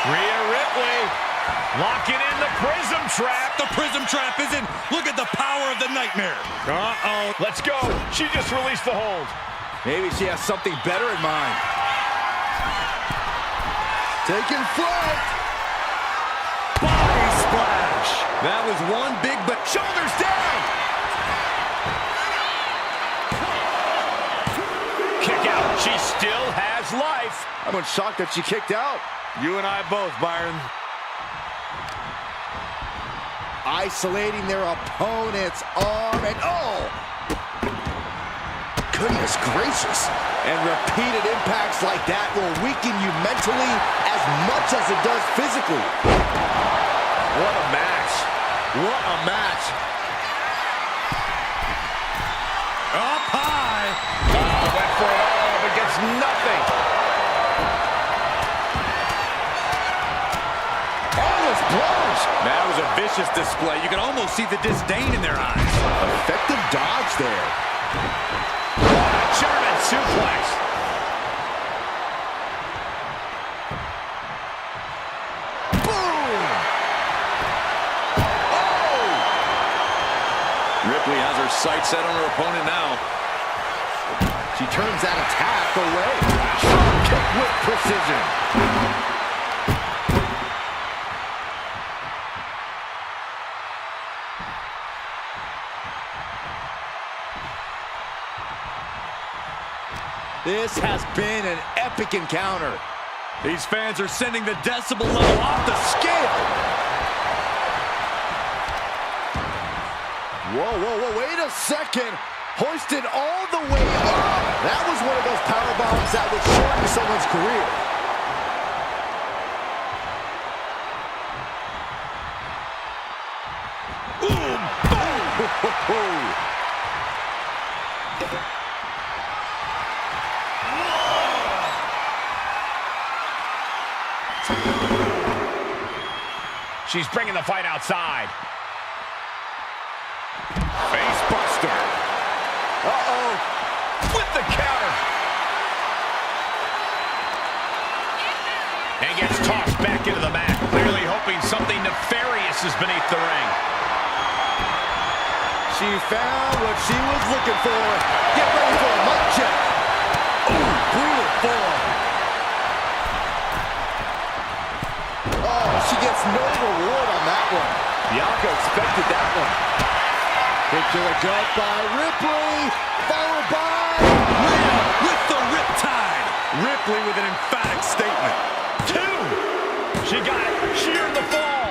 Rhea Ripley locking in the prism trap. The prism trap is in. Look at the power of the nightmare. Uh-oh. Let's go. She just released the hold. Maybe she has something better in mind. Taking flight. Body splash. That was one big but Shoulders down. Kick out. She still has life. I'm shocked that she kicked out. you and I both, Byron. Isolating their opponent's arm and goodness gracious. And repeated impacts like that will weaken you mentally as much as it does physically. What a match. What a match. Up high. Went for it all, but gets nothing. Endless blows. That was a vicious display. You can almost see the disdain in their eyes. Effective dodge there. What a German suplex. has her sights set on her opponent now. She turns that attack away. Drop kick with precision. This has been an epic encounter. These fans are sending the decibel level off the scale. Whoa, whoa, whoa, wait a second. Hoisted all the way up. That was one of those power bombs that would shorten someone's career. Boom! Boom! She's bringing the fight outside. Face buster. Uh-oh. With the counter. And gets tossed back into the mat, clearly hoping something nefarious is beneath the ring. She found what she was looking for. Get ready for a mic check. Ooh, brutal form. Oh, she gets no reward on that one. Bianca expected that one. Kick to the gut by Ripley, followed by Rhea with the riptide. Ripley with an emphatic statement. 2. She got it. She earned the fall.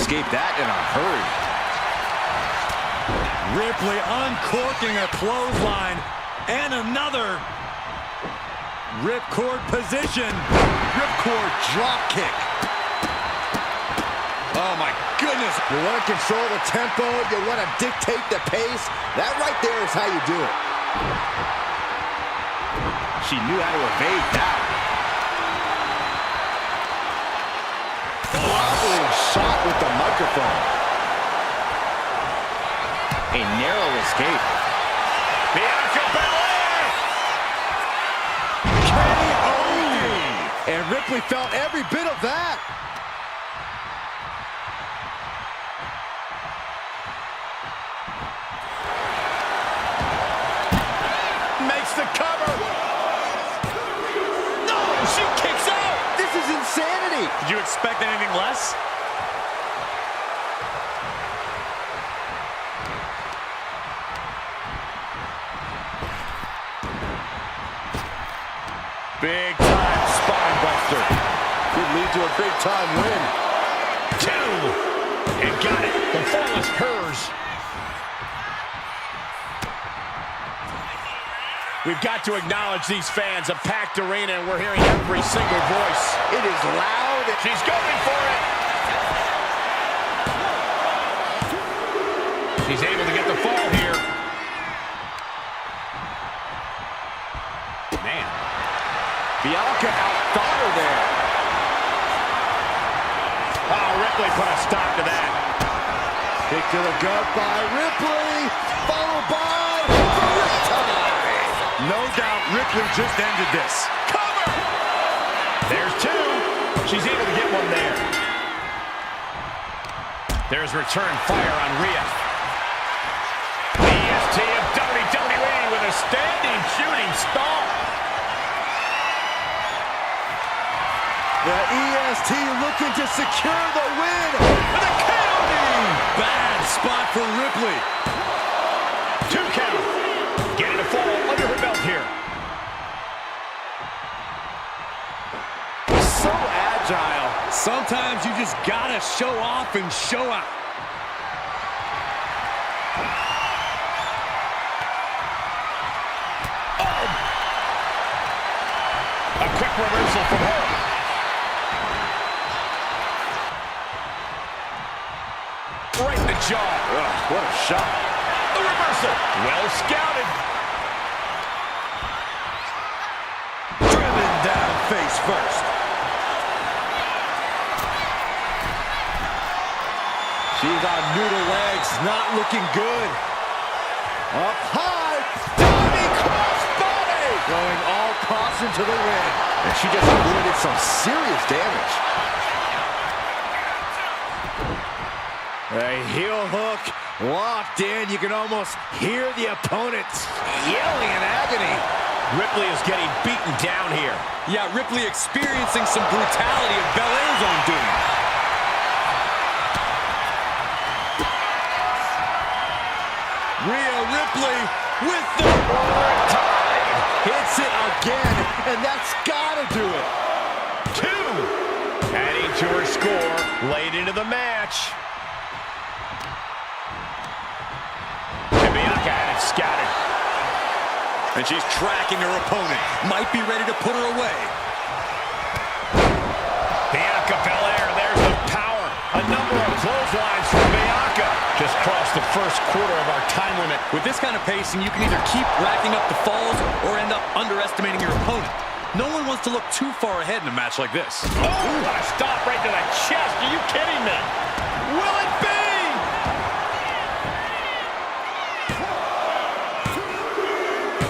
escaped that in a hurry. Ripley uncorking a clothesline and another. Ripcord position. Ripcord drop kick. Oh my goodness. You want to control the tempo, you want to dictate the pace. That right there is how you do it. She knew how to evade that. Wobbling shot with the microphone. A narrow escape. Bianca Belair! KO! And Ripley felt every bit of that. Makes the cover. No, she kicks out. This is insanity. Did you expect anything less? Big time spine buster. Could lead to a big time win. 2. And got it. The fall is hers. We've got to acknowledge these fans. A packed arena, and we're hearing every single voice. It is loud. She's going for it. She's able to get the fall here. Man. Bianca outthought her there. Oh, Ripley put a stop to that. Kick to the gut by Ripley, followed by Riptide. No doubt Ripley just ended this. Cover! There's 2. She's able to get one there. There's return fire on Rhea. EST of WWE with a standing shooting star. The EST looking to secure the win with a KO. Bad spot for Ripley. 2 count. Getting a fall under her belt here. So agile. Sometimes you just gotta show off and show out. A quick reversal from her. Right in the jaw. Ugh, what a shot. The reversal. Well scouted. Driven down face first. She's on noodle legs, not looking good. Up high, diving crossbody. Going all caution to the wind. And she just avoided some serious damage. A heel hook locked in. You can almost hear the opponents yelling in agony. Ripley is getting beaten down here. Yeah, Ripley experiencing some brutality of Belair's own doing. Rhea Ripley with the Time. Hits it again, and that's gotta do it. 2. Adding to her score late into the match. And Bianca had it scattered. And she's tracking her opponent. Might be ready to put her away. Bianca Belair, there's the power. A number of clotheslines from Bianca. Just crossed the first quarter of our time limit. With this kind of pacing, you can either keep racking up the falls or end up underestimating your opponent. No one wants to look too far ahead in a match like this. Oh, a stop right to the chest. Are you kidding me? Will it be?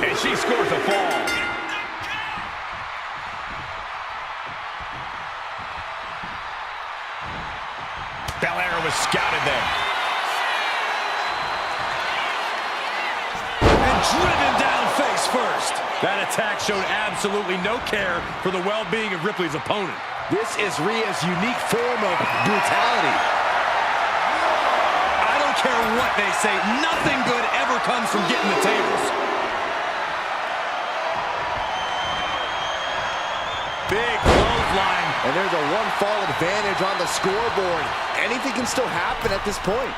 And she scores a fall. Belair was scouted there. And driven down face first. That attack showed absolutely no care for the well-being of Ripley's opponent. This is Rhea's unique form of brutality. I don't care what they say. Nothing good ever comes from getting the tables. Big clothesline. And there's a one-fall advantage on the scoreboard. Anything can still happen at this point.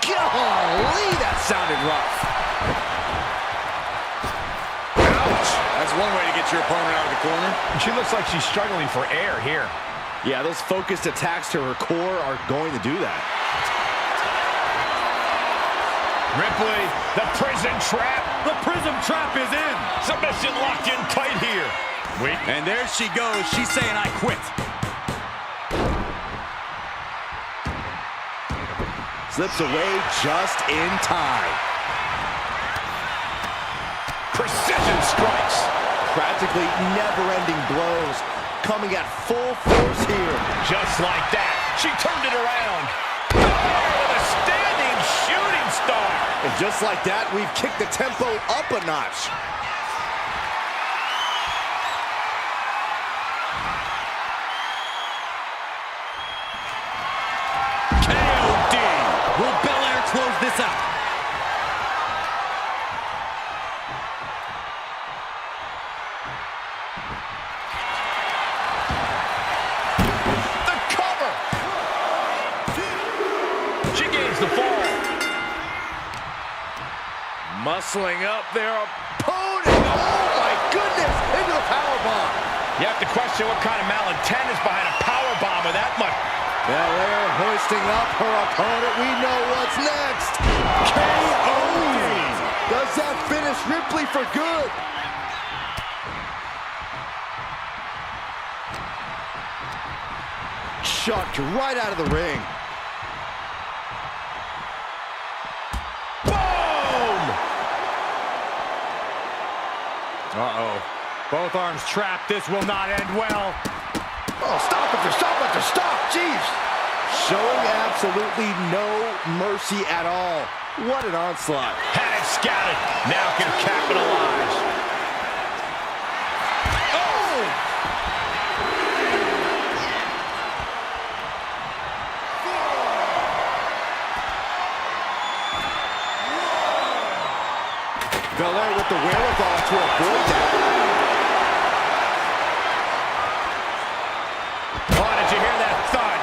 Golly, that sounded rough. Ouch. That's one way to get your opponent out of the corner. She looks like she's struggling for air here. Yeah, those focused attacks to her core are going to do that. Ripley, the prison trap. The prism trap is in. Submission locked in tight here. Wait. And there she goes. She's saying, I quit. Slips away just in time. Precision strikes. Practically never-ending blows. Coming at full force here. Just like that. She turned it around. Oh, a standing shooting star. And just like that, we've kicked the tempo up a notch. KOD. Will Belair close this out? The cover. She gains the fall. Muscling up their opponent. Oh, my goodness. Into the powerbomb. You have to question what kind of malintent is behind a powerbomb with that much. Belair hoisting up her opponent. We know what's next. KO. Does that finish Ripley for good? Chucked right out of the ring. Boom! Uh-oh. Both arms trapped. This will not end well. Oh, stop after stop. Jeez. Showing absolutely no mercy at all. What an onslaught. Had it scouted. Now can capitalize. Oh! Belair with the wherewithal to avoid that. Oh, did you hear that thud?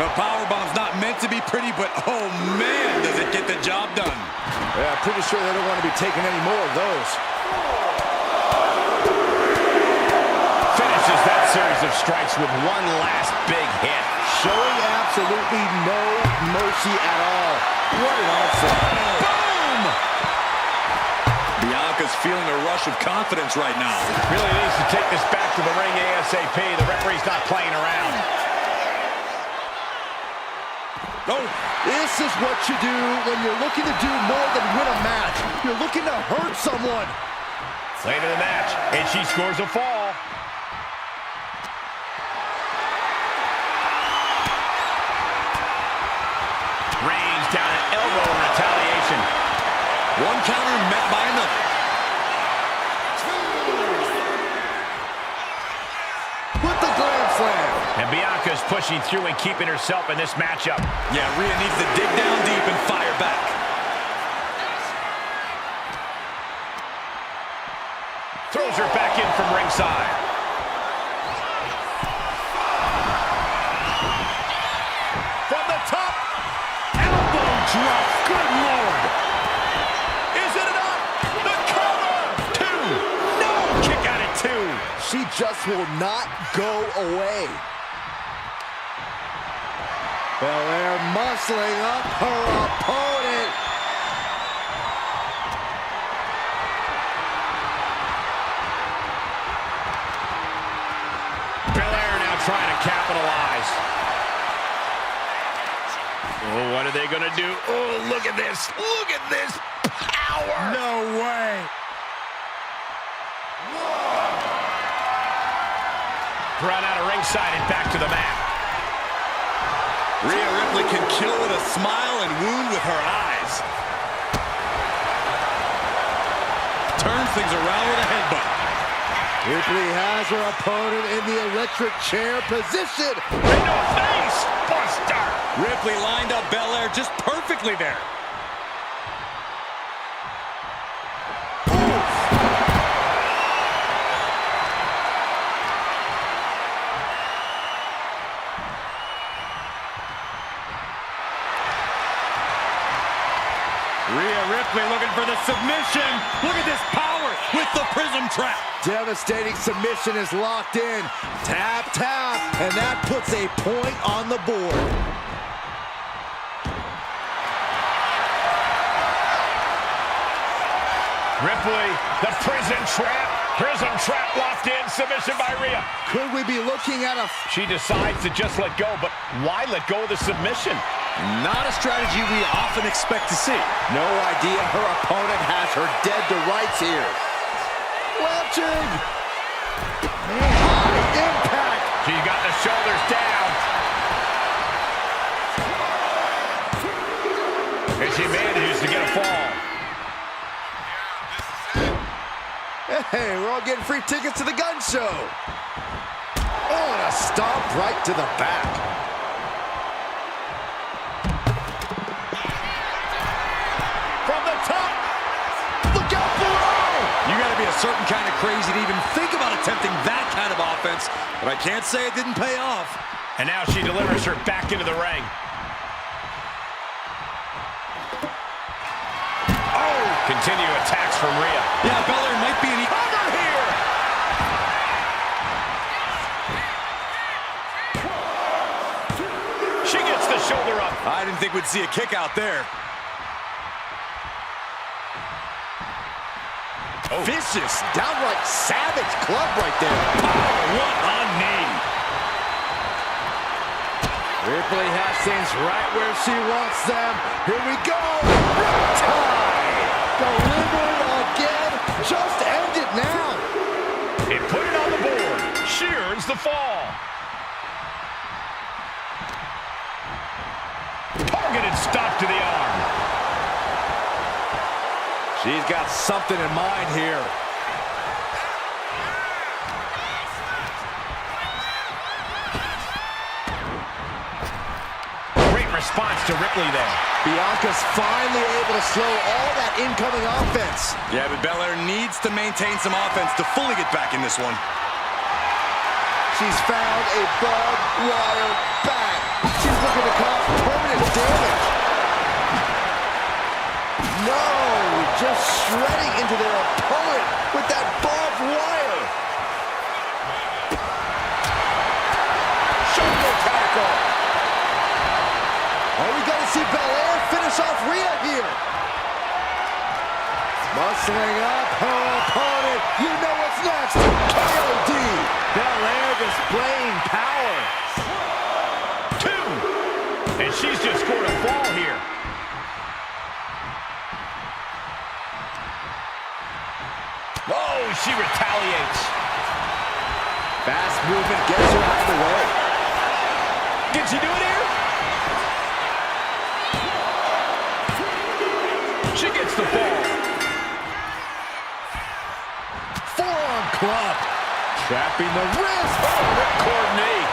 A powerbomb's not meant to be pretty, but oh man, does it get the job done. Yeah, pretty sure they don't want to be taking any more of those. Finishes that series of strikes with one last big hit. Showing absolutely no mercy at all. What an onslaught. Boom! Bianca's feeling a rush of confidence right now. Really needs to take this back to the ring ASAP. The referee's not playing around. Oh, this is what you do when you're looking to do more than win a match. You're looking to hurt someone. Late in the match, and she scores a fall. counter met by another. With the Grand Slam. And Bianca's pushing through and keeping herself in this matchup. Yeah, Rhea needs to dig down deep and fire back. Throws her back in from ringside. From the top. Elbow drop. Good Lord. Is it enough? The cover. 2. No. Kick out at 2. She just will not go away. Belair muscling up her opponent. Belair now trying to capitalize. Oh, what are they going to do? Oh, look at this. Look at this power. No way. Run out of ringside and back to the mat. Rhea Ripley can kill with a smile and wound with her eyes. Turns things around with a headbutt. Ripley has her opponent in the electric chair position. Into a face buster. Ripley lined up Belair just perfectly there. Rhea Ripley looking for the submission. Look at this power with the prism trap. Devastating submission is locked in. Tap, tap, and that puts a point on the board. Ripley, the prison trap. Prison trap locked in. Submission by Rhea. Could we be looking at a... She decides to just let go, but why let go of the submission? Not a strategy we often expect to see. No idea her opponent has her dead to rights here. Launching. High impact. She got the shoulders down. And she manages to get a fall. Hey, we're all getting free tickets to the gun show. Oh, and a stomp right to the back. From the top. Look out below. You got to be a certain kind of crazy to even think about attempting that kind of offense, but I can't say it didn't pay off. And now she delivers her back into the ring. Oh! Continue attacks from Rhea. Yeah, Belair might be an... Cover here! She gets the shoulder up. I didn't think we'd see a kick out there. Oh. Vicious, downright savage club right there. Power, what a knee. Ripley has things right where she wants them. Here we go. Riptide. Delivered again. Just end it now. It put it on the board. She earns the fall. Targeted stop to the arm. She's got something in mind here. Great response to Ripley there. Bianca's finally able to slow all that incoming offense. Yeah, but Belair needs to maintain some offense to fully get back in this one. She's found a barbed wire bat. She's looking to cause permanent damage. No, just shredding into their opponent with that barbed wire. Shoulder tackle. Are we going to see Belair finish off Rhea here? Muscling up her opponent. You know what's next. KOD. Belair displaying power. 2. And she's just scored a fall here. Oh, she retaliates. Fast movement gets her out of the way. Can she do it here? She gets the fall. club. Trapping the wrist. Oh, ripcord knee.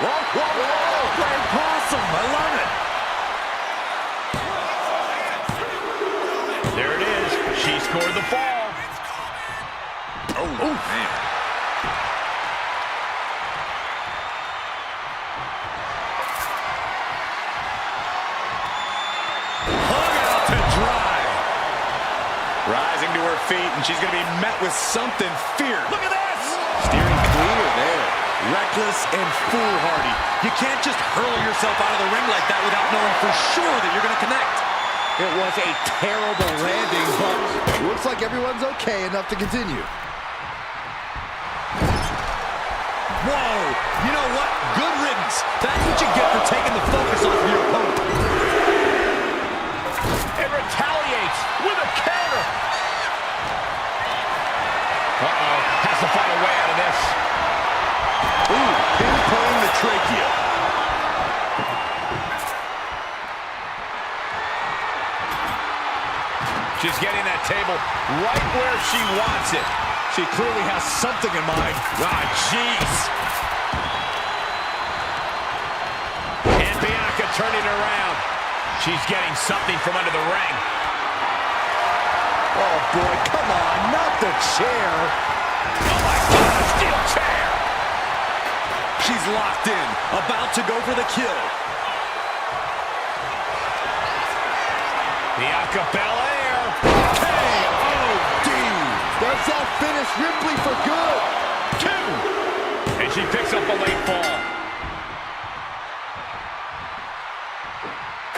Whoa, whoa, whoa. Great possum. I love it. There it is. She scored the fall. Oh, man. Hung out to dry. Rising to her feet, and she's going to be met with something fierce. Look at this! Steering clear there. Reckless and foolhardy. You can't just hurl yourself out of the ring like that without knowing for sure that you're going to connect. It was a terrible landing, but looks like everyone's okay enough to continue. Whoa! You know what? Good riddance. That's what you get for taking the focus off of your opponent. It retaliates with a counter. Uh-oh. Has to find a way out of this. Ooh, pinpointing the trachea. She's getting that table right where she wants it. She clearly has something in mind. Ah, jeez. And Bianca turning around. She's getting something from under the ring. Oh boy, come on, not the chair. Oh my God, a steel chair. She's locked in, about to go for the kill. Bianca Belair. K.O.D. Does that finish Ripley for good? 2. And she picks up a late fall.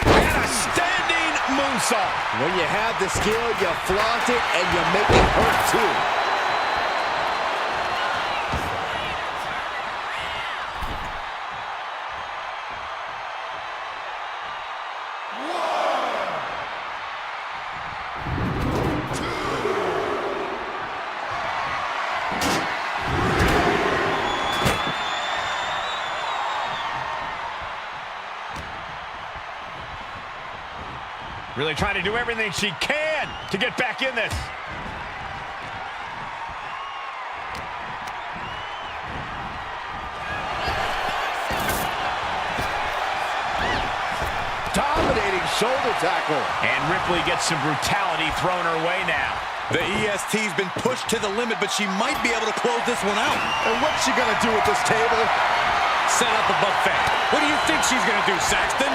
And a standing moonsault. When you have the skill, you flaunt it and you make it hurt too. Really trying to do everything she can to get back in this. Dominating shoulder tackle. And Ripley gets some brutality thrown her way now. The EST's been pushed to the limit, but she might be able to close this one out. And what's she gonna do with this table? Set up the buffet. What do you think she's gonna do, Saxton?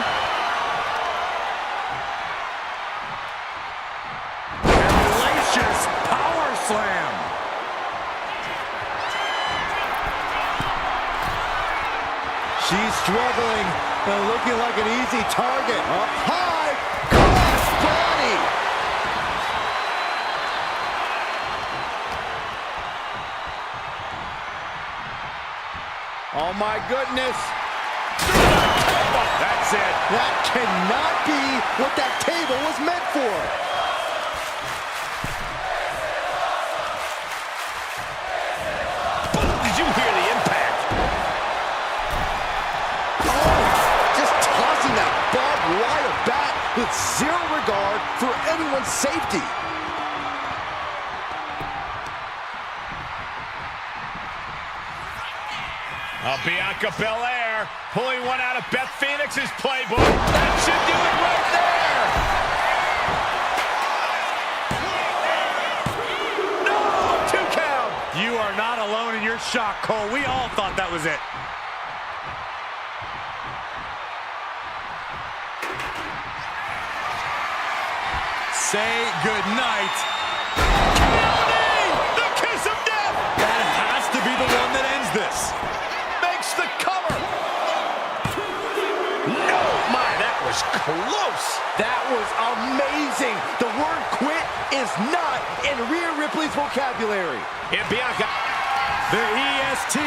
Power slam. She's struggling and looking like an easy target. Up high, cross body. Oh my goodness. That's it. That cannot be what that table was meant for. Did you hear the impact? Oh, just tossing that barbed wire bat with zero regard for anyone's safety. Bianca Belair pulling one out of Beth Phoenix's playbook. That should do it right there. No, 2 count. You are not alone in your shock, Cole. We all thought that was it. Say goodnight. The kiss of death. That has to be the one that ends this. Makes the cover. No, my, that was close. That was amazing. The word quit is not in Rhea Ripley's vocabulary. And Bianca. The EST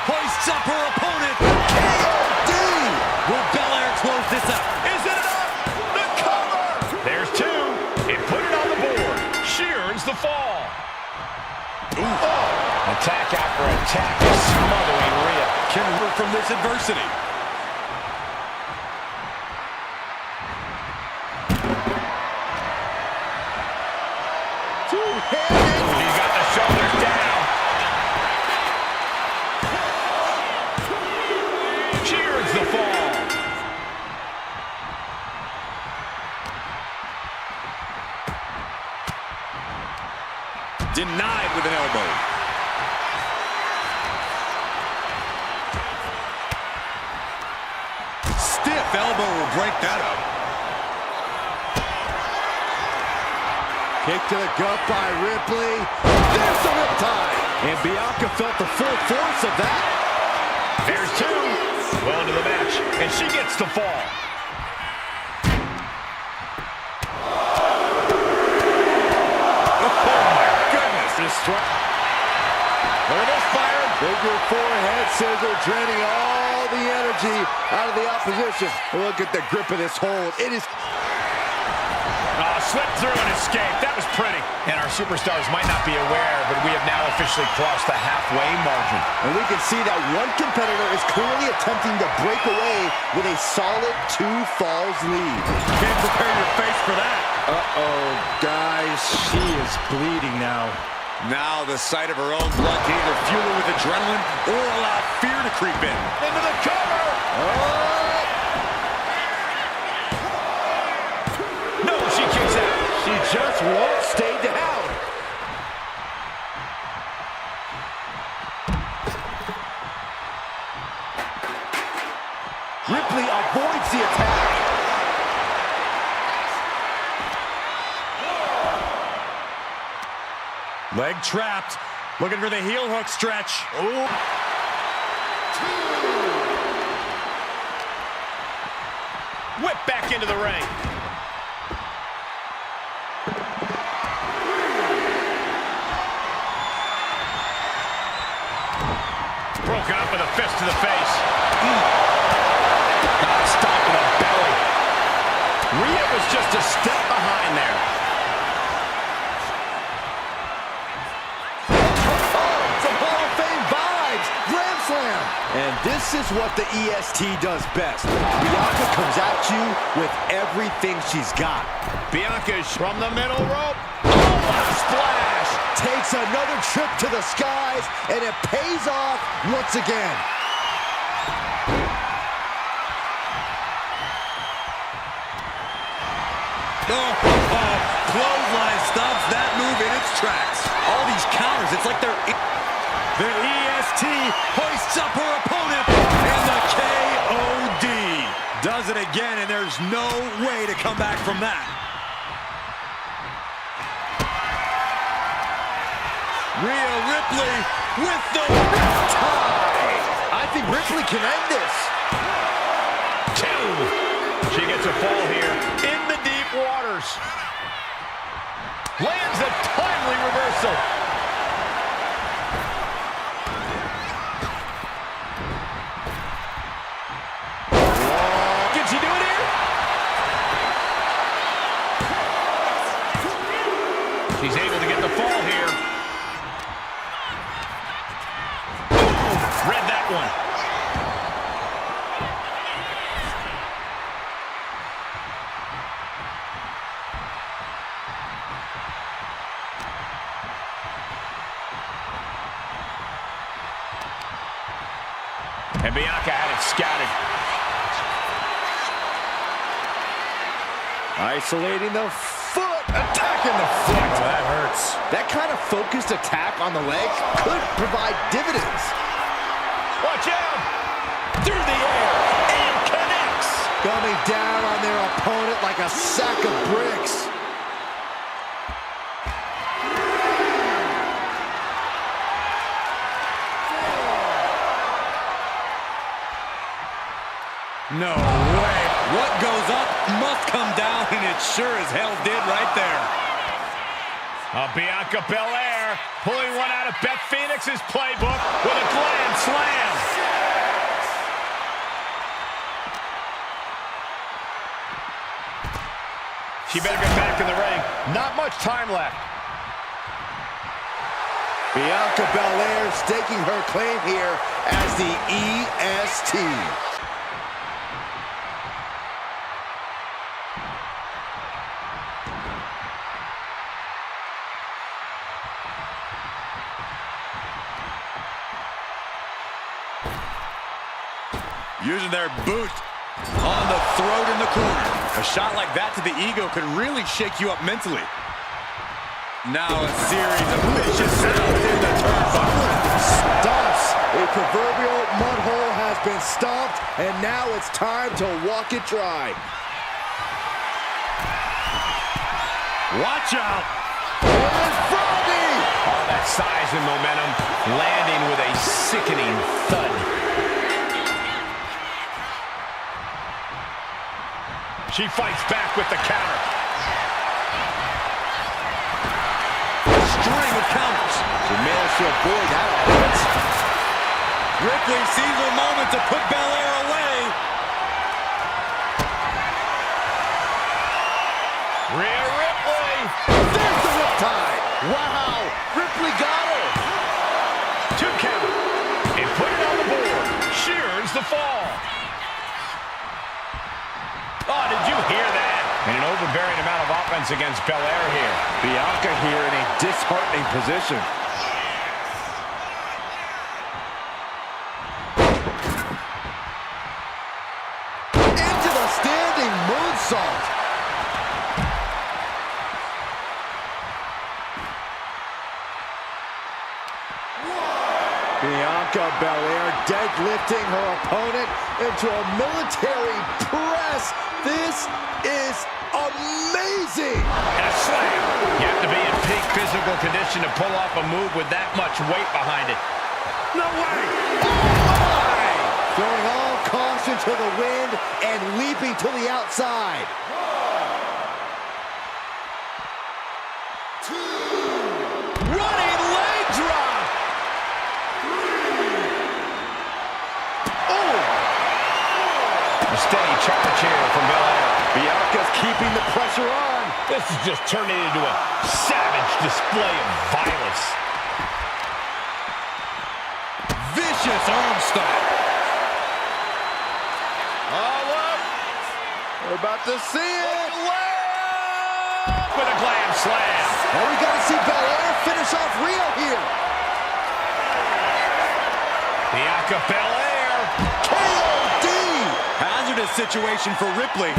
hoists up her opponent. K.O.D. Will Belair close this up? Is it enough? The cover. There's 2. And put it on the board. She earns the fall. Ooh. Oh. Attack after attack is smothering Rhea. Can work from this adversity. Two-handed. She's got the shoulders down. Denied with an elbow. Stiff elbow will break that up. Kick to the gut by Ripley. There's the riptide. And Bianca felt the full force of that. There's two. Well into the match. And she gets the fall. Oh, my goodness. Look at this, Byron. Figure forehead scissor draining all the energy out of the opposition. Look at the grip of this hold. It is... Slipped through and escaped. That was pretty. And our superstars might not be aware, but we have now officially crossed the halfway margin. And we can see that one competitor is clearly attempting to break away with a solid 2 falls lead. Can't prepare your face for that. Uh-oh, guys. She is bleeding now. Now the sight of her own blood can either fuel her with adrenaline or allow fear to creep in. Into the cover. Oh! No, she kicks out. She just won't stay down. Ripley avoids the attack. Leg trapped. Looking for the heel hook stretch. Ooh. Whip back into the ring. Broken up with a fist to the face. Stop in the belly. Rhea was just a step behind there. Some Hall of Fame vibes. Grand Slam. And this is what the EST does best. Bianca comes at you with everything she's got. Bianca from the middle rope. Oh, what a splash. Takes another trip to the skies, and it pays off once again. Clothesline stops that move in its tracks. All these counters, it's like they're... The EST hoists up her opponent, and the KOD does it again, and there's no way to come back from that. Rhea Ripley with the riptide. I think Ripley can end this. 2. She gets a fall here in the deep waters. Lands a timely reversal. Can she do it here? She's able to get the fall here. Read that one. And Bianca had it scouted. Isolating the foot, attacking the foot. Oh, that hurts. That kind of focused attack on the leg could provide dividends. Watch out! Through the air and connects. Coming down on their opponent like a sack of bricks. No way. What goes up must come down, and it sure as hell did right there. Bianca Belair pulling one out of Beth Phoenix's playbook with a grand slam. She better get back in the ring. Not much time left. Bianca Belair staking her claim here as the EST. Using their boot on the throat in the corner. A shot like that to the ego could really shake you up mentally. Now a series of vicious sounds in the turnbuckle. Stomps. A proverbial mud hole has been stomped, and now it's time to walk it dry. Watch out. And Froggy! All that size and momentum landing with a sickening thud. She fights back with the counter. String of counters. She managed to avoid that offense. Ripley sees her moment to put Belair away. Rhea Ripley. There's the riptide. Wow, Ripley got her. 2 count. And put it on the board. Shears the fall. Oh, did you hear that? And an overbearing amount of offense against Belair here. Bianca here in a disheartening position. Into the standing moonsault. Bianca Belair deadlifting her opponent into a military press. This is amazing. And a slam. You have to be in peak physical condition to pull off a move with that much weight behind it. No way. Throwing all caution to the wind and leaping to the outside. 1, 2. Running leg drop. 3. Oh. A steady charge here from Belair. Bianca's keeping the pressure on. This is just turning into a savage display of violence. Vicious arm style. Oh, look. We're about to see it. With a glam slam. And we got to see Belair finish off Rhea here. Bianca Belair. KOD. Hazardous situation for Ripley.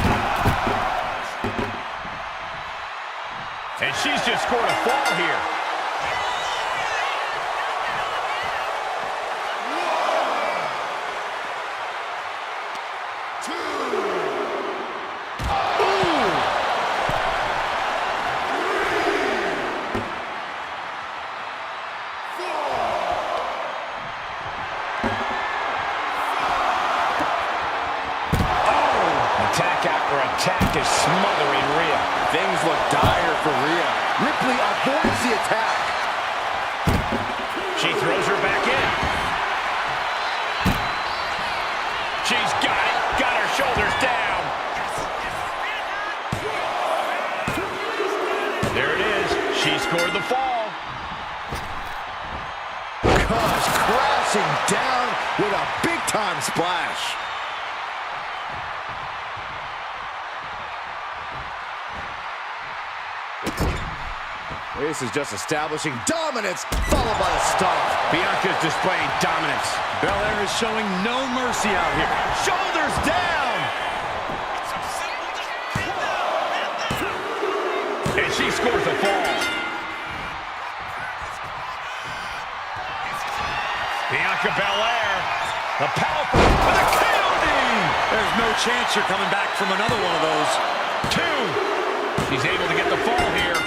And she's just scored a fall here. Attack after attack is smothering Rhea. Things look dire for Rhea. Ripley avoids the attack. She throws her back in. She's got it. Got her shoulders down. There it is. She scored the fall. Comes crashing down with a big-time splash. This is just establishing dominance, followed by a stomp. Bianca's displaying dominance. Belair is showing no mercy out here. Shoulders down. And she scores the fall. Bianca Belair, the powerful with a KOD. There's no chance you're coming back from another one of those. 2. She's able to get the fall here.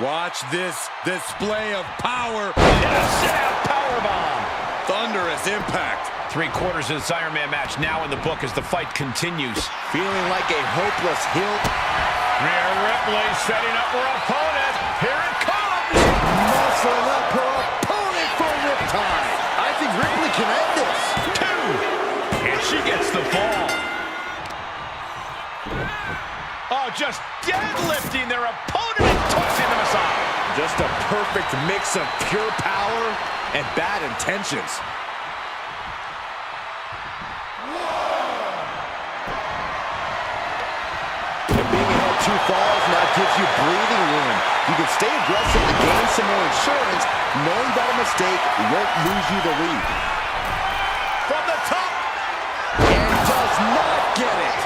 Watch this display of power. And a sit-out powerbomb. Thunderous impact. 3/4 of this Iron Man match now in the book as the fight continues. Feeling like a hopeless heel. Rhea Ripley setting up her opponent. Here it comes. Muscling up her opponent for a riptide. I think Ripley can end this. 2. And she gets the fall. Oh, just deadlifting their opponent and tossing them aside. Just a perfect mix of pure power and bad intentions. And being ahead 2 falls now gives you breathing room. You can stay aggressive to gain some more insurance, knowing that a mistake won't lose you the lead. From the top. And does not get it.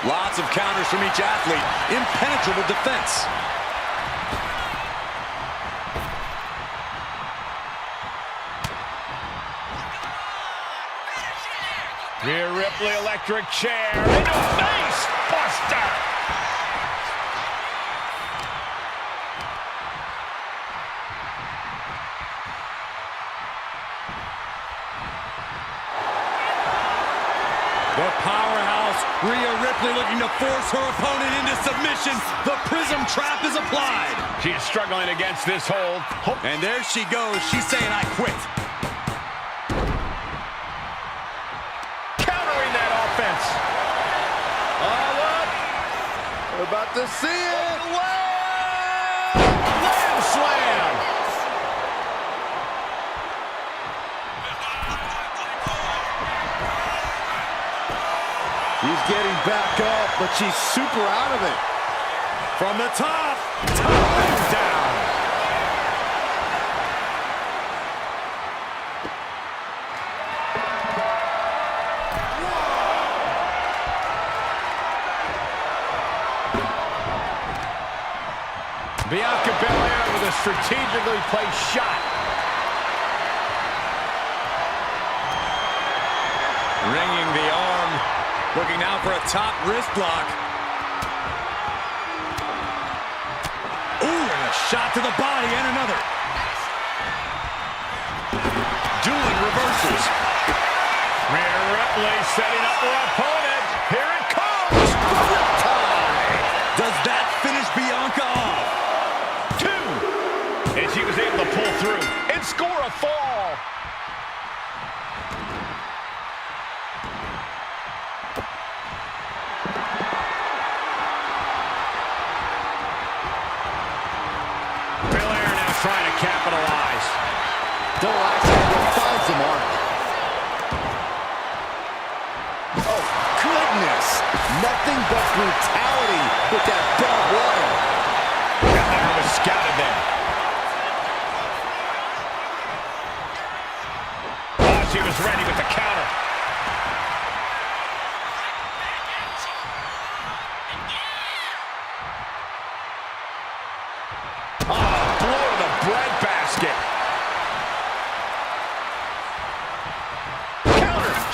Lots of counters from each athlete. Impenetrable defense. Rhea Ripley, electric chair, into a face buster. The powerhouse, Rhea Ripley, looking to force her opponent into submission. The prism trap is applied. She is struggling against this hold. And there she goes. She's saying, I quit. Countering that offense. Oh, look. We're about to see it. Lamb slam. She's getting back up, but she's super out of it. From the top, and down. Bianca Belair with a strategically placed shot. Ringing the arm. Looking now for a top wrist lock. Ooh, and a shot to the body and another. Dueling reversals. Rhea Ripley setting up her opponent. Here it comes. Does that finish Bianca off? 2. And she was able to pull through and score a fall. Belair now trying to capitalize. Finds him on it. Oh, goodness. Nothing but brutality with that barbed wire. Belair was scouted there. Oh, she was ready with the counter.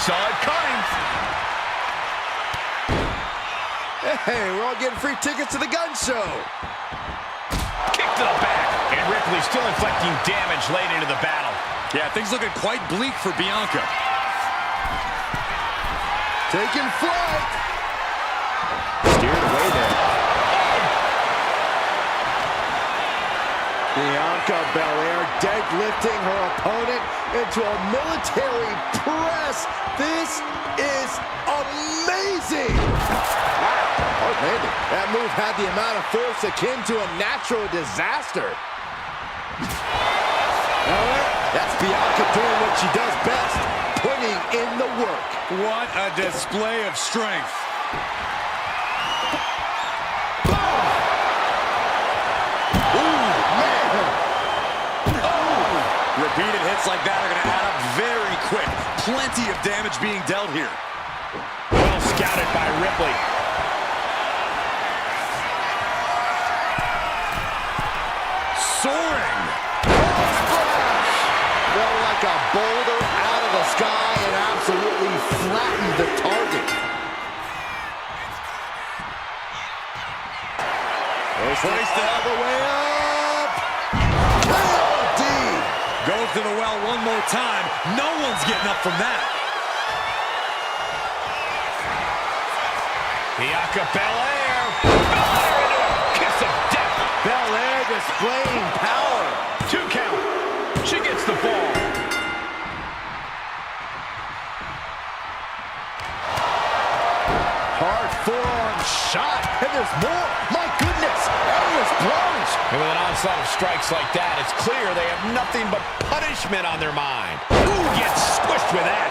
Saw it coming. Hey, we're all getting free tickets to the gun show. Kick to the back. And Ripley still inflicting damage late into the battle. Yeah, things looking quite bleak for Bianca. Taking flight. Steered away there. Bianca Belair deadlifting her opponent into a military press. This is amazing. Wow, hard landing. That move had the amount of force akin to a natural disaster. That's Bianca doing what she does best, putting in the work. What a display of strength. Repeated hits like that are going to add up very quick. Plenty of damage being dealt here. Well scouted by Ripley. Soaring. Fell like a boulder out of the sky and absolutely flattened the target. Placed it all the way up. KOD. Goes to the well one more time. No one's getting up from that. Bianca Belair. Belair into a kiss of death. Belair displaying power. 2 count. She gets the ball. Hard forearm shot. And there's more. My goodness. Endless blows. And with an onslaught of strikes like that, it's clear they have nothing but punishment on their mind. Ooh, gets squished with that.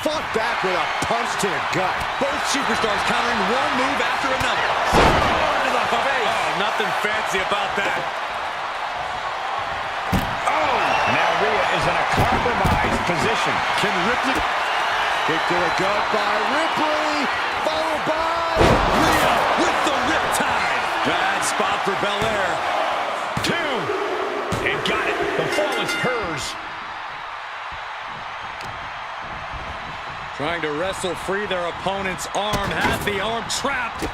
Fought back with a punch to the gut. Both superstars countering one move after another. To the face. Oh, nothing fancy about that. Oh! Now Rhea is in a compromised position. Can Ripley... Kick to the gut by Ripley, followed by... Rhea with the riptide. Bad spot for Belair. 2. And got it. The fall is hers. Trying to wrestle free their opponent's arm. Has the arm trapped.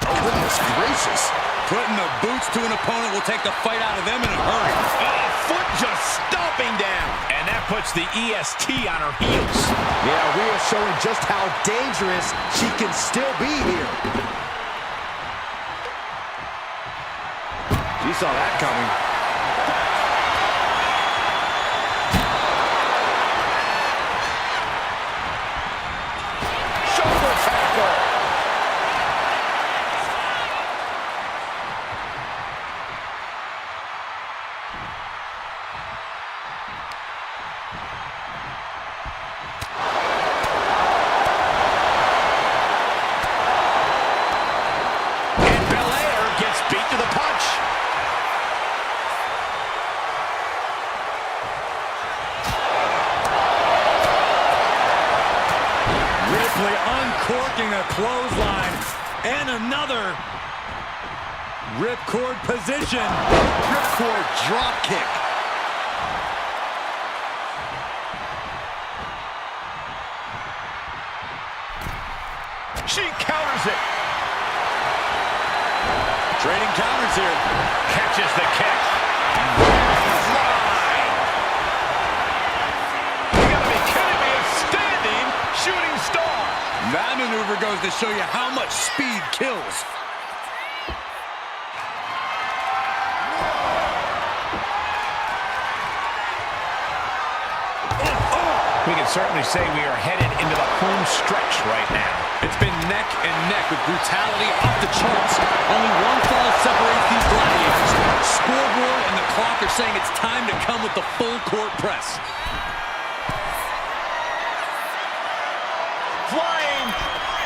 Oh, goodness gracious. Putting the boots to an opponent will take the fight out of them in a hurry. Oh, foot just stomping down. And that puts the EST on her heels. Yeah, Rhea showing just how dangerous she can still be here. She saw that coming. Shoulder tackle. And Belair gets beat to the punch. Ripley uncorking a clothesline. And another ripcord position. Ripcord drop kick. She counters it. Trading counters here. Catches the kick. You gotta be kidding me. A standing shooting star. That maneuver goes to show you how much speed kills. We can certainly say we are headed into the home stretch right now. It's been neck and neck with brutality off the charts. Only one fall separates these gladiators. Scoreboard and the clock are saying it's time to come with the full court press. Flying.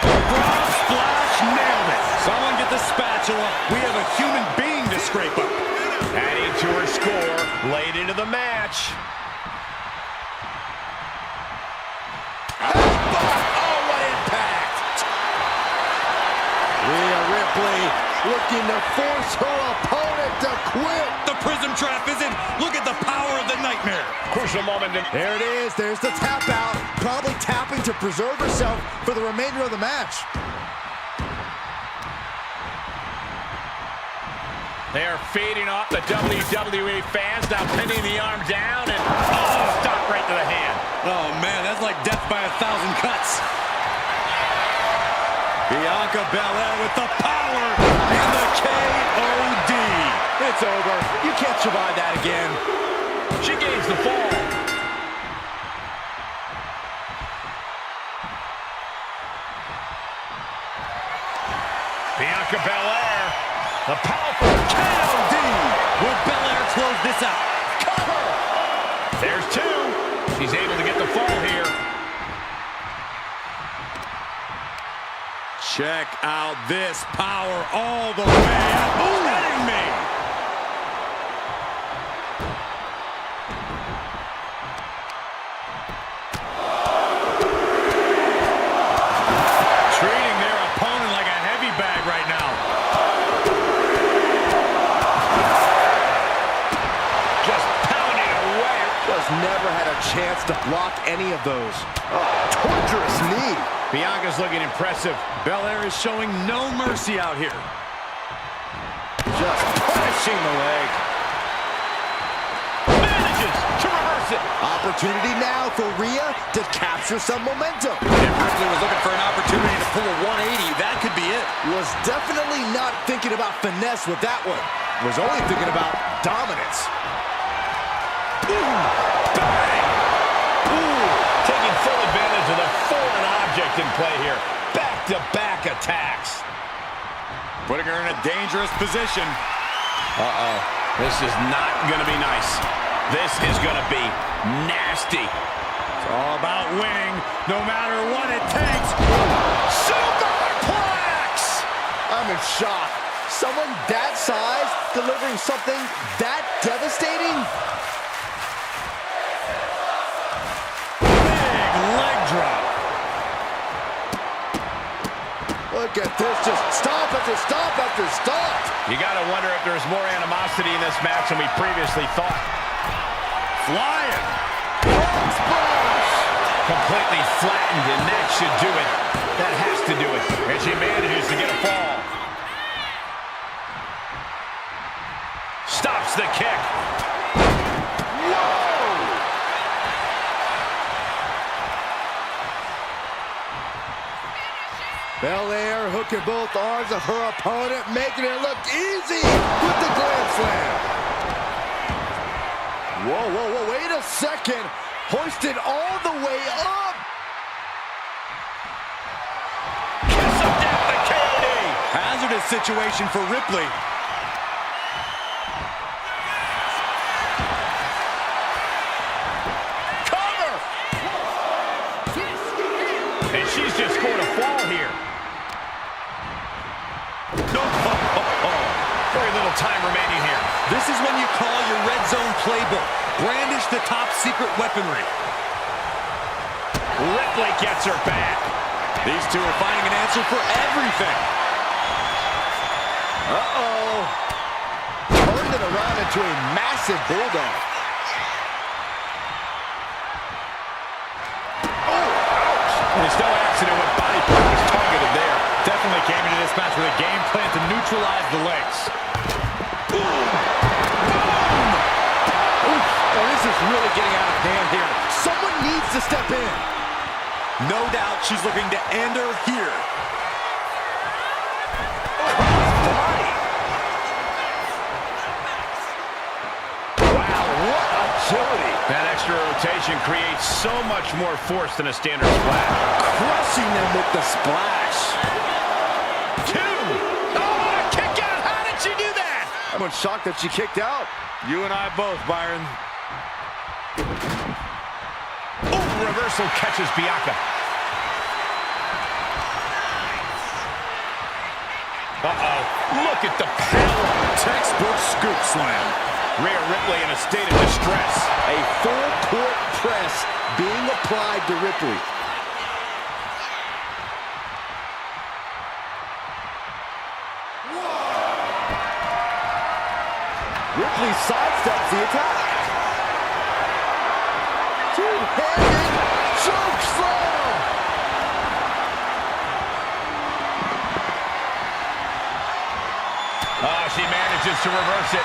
Frog splash, nailed it. Someone get the spatula. We have a human being to scrape up. Adding to her score late into the match. Rhea Ripley looking to force her opponent to quit. The prism trap is in. Look at the power of the nightmare. Crucial moment. There it is. There's the tap out. Probably tapping to preserve herself for the remainder of the match. They are feeding off the WWE fans, now pinning the arm down, and oh, stop right to the hand. Oh, man, that's like death by 1,000 cuts. Bianca Belair with the power and the KOD. It's over. You can't survive that again. She gains the fall. Bianca Belair, the powerful KOD. Will Belair close this out? cover. There's 2. She's able to get the fall here. Check out this power all the way up. Kidding me. Treating their opponent like a heavy bag right now. Just pounding away. Just never had a chance to block any of those. Oh, torturous knee. Bianca's looking impressive. Belair is showing no mercy out here. Just punishing the leg. Manages to reverse it. Opportunity now for Rhea to capture some momentum. If Ripley was looking for an opportunity to pull a 180, that could be it. Was definitely not thinking about finesse with that one. Was only thinking about dominance. Ooh, bang! Ooh, taking full advantage of the foreign object in play here. Back-to-back attacks. Putting her in a dangerous position. Uh-oh. This is not going to be nice. This is going to be nasty. It's all about winning, no matter what it takes. Superplex! I'm in shock. Someone that size delivering something that devastating? Look at this, just stop after stop after stop. You got to wonder if there's more animosity in this match than we previously thought. Flying. Splash. Completely flattened, and that should do it. That has to do it. And she manages to get a fall. Stops the kick. Belair hooking both arms of her opponent, making it look easy with the Grand Slam. Whoa, whoa, whoa, wait a second. Hoisted all the way up. Kiss of death, the KOD. Hazardous situation for Ripley. Cover. And she's just scored a fall here. Very little time remaining here. This is when you call your red zone playbook. Brandish the top secret weaponry. Ripley gets her back. These two are finding an answer for everything. Uh-oh. Turned it around into a massive bulldog. Oh, ouch. There's no accident what body part was targeted there. Definitely came into this match with a game plan to neutralize the legs. Boom. Oh, this is really getting out of hand here. Someone needs to step in. No doubt she's looking to end her here. Wow, what agility. That extra rotation creates so much more force than a standard splash. Crushing them with the splash. Kick out. How did she do that? I'm shocked that she kicked out. You and I both, Byron. Oh, reversal catches Bianca. Uh-oh. Look at the power. Textbook scoop slam. Rhea Ripley in a state of distress. A full court press being applied to Ripley. Ripley sidesteps the attack. Two-handed choke slam. Oh, she manages to reverse it.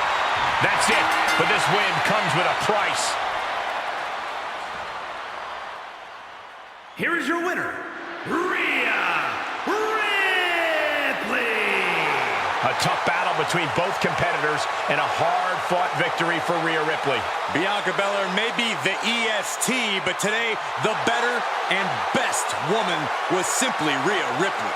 That's it. But this win comes with a price. Here is your winner, Rhea Ripley. A tough battle between both competitors and a hard-fought victory for Rhea Ripley. Bianca Belair may be the EST, but today the better and best woman was simply Rhea Ripley.